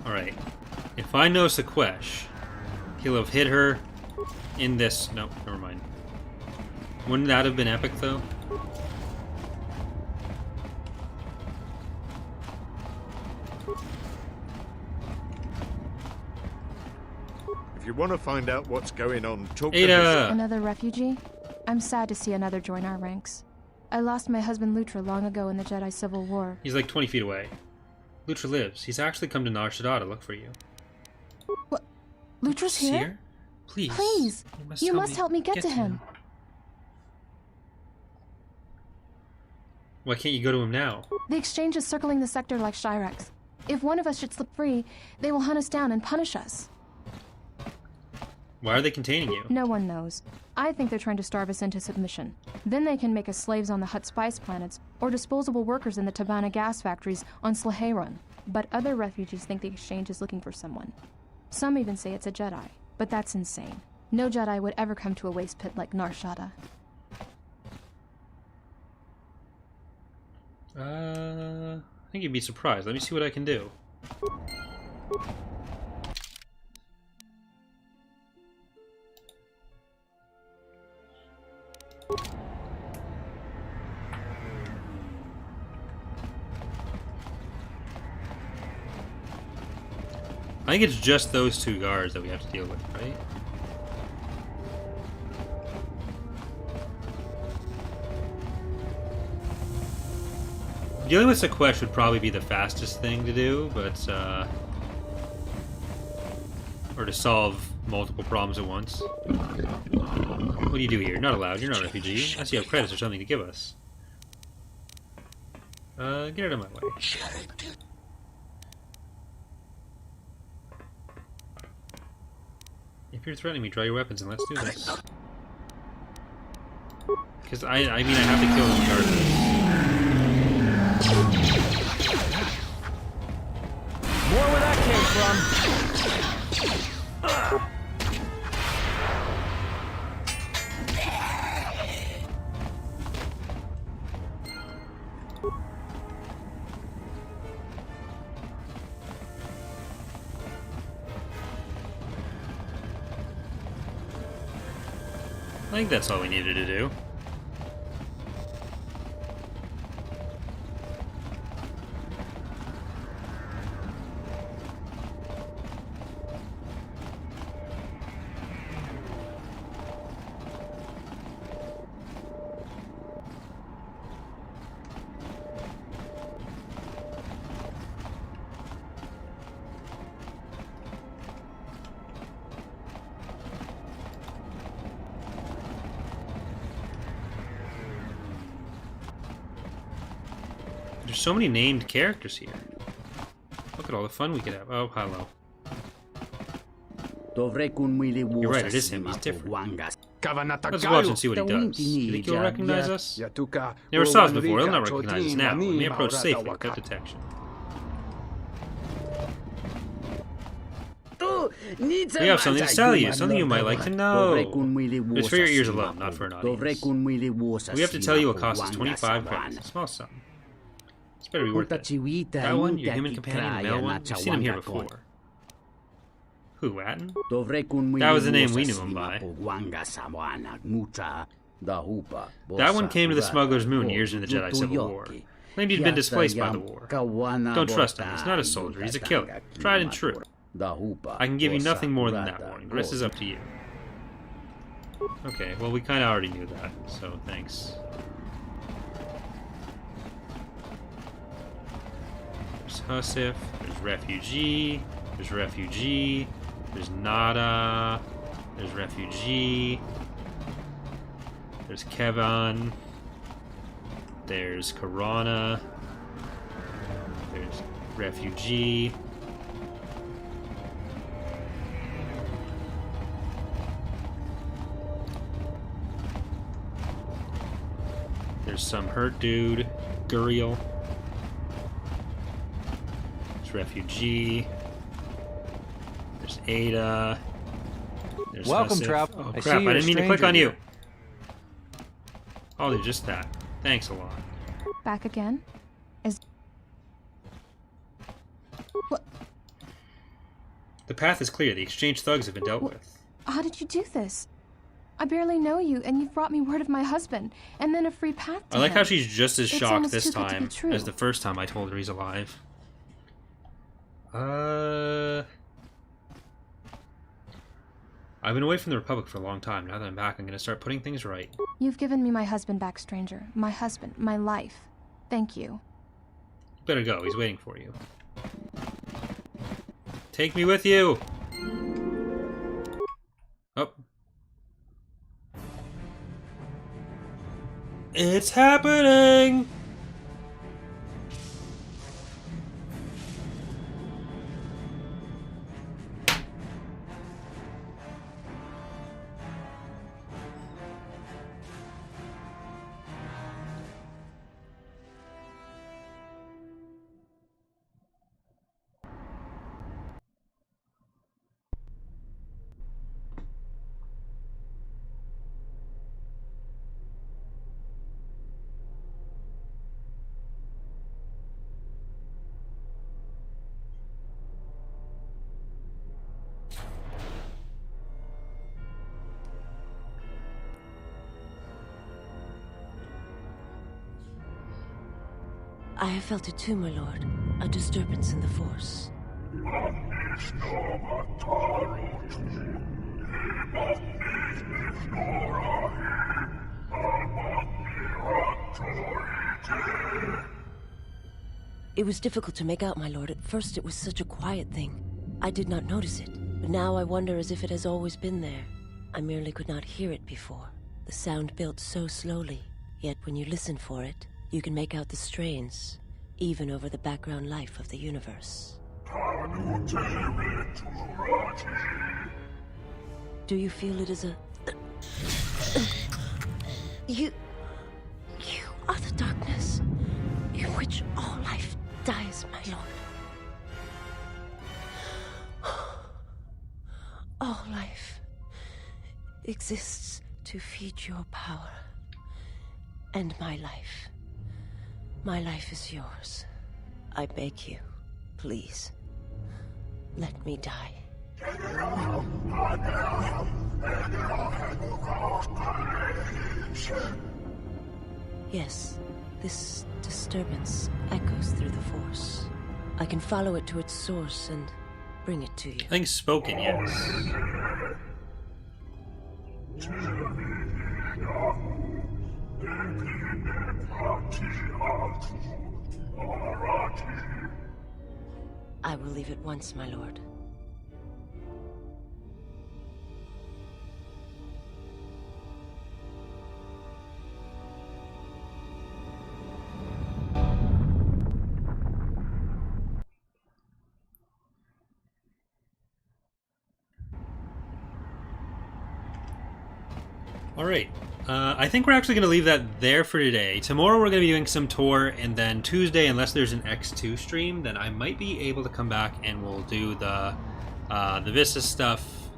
Alright. If I know Sakwesh, he'll have hit her in this... No, never mind. Wouldn't that have been epic, though? If you want to find out what's going on, talk Ada. to Another refugee? I'm sad to see another join our ranks. I lost my husband Lutra long ago in the Jedi Civil War. He's like 20 feet away. Lutra lives. He's actually come to Nar Shaddaa to look for you. What? Lutra's See here? her? Please. Please! You must help me get to him. Why can't you go to him now? The exchange is circling the sector like Shyrax. If one of us should slip free, they will hunt us down and punish us. Why are they containing you? No one knows. I think they're trying to starve us into submission. Then they can make us slaves on the Hutt spice planets, or disposable workers in the Tabana gas factories on Slaheron. But other refugees think the exchange is looking for someone. Some even say it's a Jedi, but that's insane. No Jedi would ever come to a waste pit like Nar Shaddaa. I think you'd be surprised. Let me see what I can do. I think it's just those two guards that we have to deal with, right? Dealing with Sakwesh would probably be the fastest thing to do, but, or to solve multiple problems at once. What do you do here? You're not allowed. You're not a refugee. Unless you have credits or something to give us. Get out of my way. If you're threatening me, draw your weapons and let's do this. Because, I mean, I have to kill this guard. More where that came from. I think that's all we needed to do. There's so many named characters here. Look at all the fun we could have. Oh, hello. You're right, it is him. He's different. Let's watch and see what he does. Do you think he'll recognize us? Never saw us before. He'll not recognize us now. We may approach safely without detection. We have something to tell you, something you might like to know. It's for your ears alone, not for an audience. We have to tell you what costs us 25 credits. A small sum. It's better be worth it. That one, your human companion, the male one, you've seen him here before. Who, Atten? That was the name we knew him by. That one came to the Smuggler's Moon years into the Jedi Civil War. Claimed he'd been displaced by the war. Don't trust him, he's not a soldier, he's a killer. Tried and true. I can give you nothing more than that warning. The rest is up to you. Okay, well we kinda already knew that, so thanks. There's Husif, there's Refugee, there's Nada, there's Refugee, there's Kevon, there's Karana, there's Refugee, there's some hurt dude, Guriel, there's Refugee, there's Ada, there's Welcome, Husif. Trap. Oh I crap, see I didn't mean to click on here. you. I'll do just that. Thanks a lot. Back again? Is... What? The path is clear. The exchange thugs have been dealt with. How did you do this? I barely know you, and you've brought me word of my husband, and then a free path to I like him. how she's just as It's shocked almost this too good to be time true. as the first time I told her he's alive. I've been away from the Republic for a long time. Now that I'm back, I'm gonna start putting things right. You've given me my husband back, stranger. My husband, my life. Thank you. Better go. He's waiting for you. Take me with you! Oh. It's happening! I have felt it too, my lord. A disturbance in the Force. It was difficult to make out, my lord. At first it was such a quiet thing. I did not notice it. But now I wonder as if it has always been there. I merely could not hear it before. The sound built so slowly. Yet when you listen for it, you can make out the strains, even over the background life of the universe. Do you feel it is a... You are the darkness in which all life dies, my lord. All life exists to feed your power. And my life. My life is yours. I beg you, please, let me die. Yes, this disturbance echoes through the Force. I can follow it to its source and bring it to you. I think spoken, yes. I will leave at once, my lord. Alright. I think we're actually going to leave that there for today. Tomorrow we're going to be doing some tour, and then Tuesday, unless there's an X2 stream, then I might be able to come back and we'll do the the Vista stuff,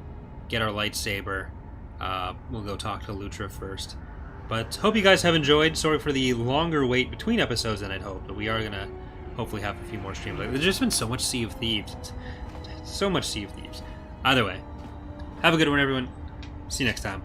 get our lightsaber. We'll go talk to Lutra first. But hope you guys have enjoyed. Sorry for the longer wait between episodes than I'd hoped, but we are going to hopefully have a few more streams. There's just been so much Sea of Thieves. So much Sea of Thieves. Either way, have a good one, everyone. See you next time.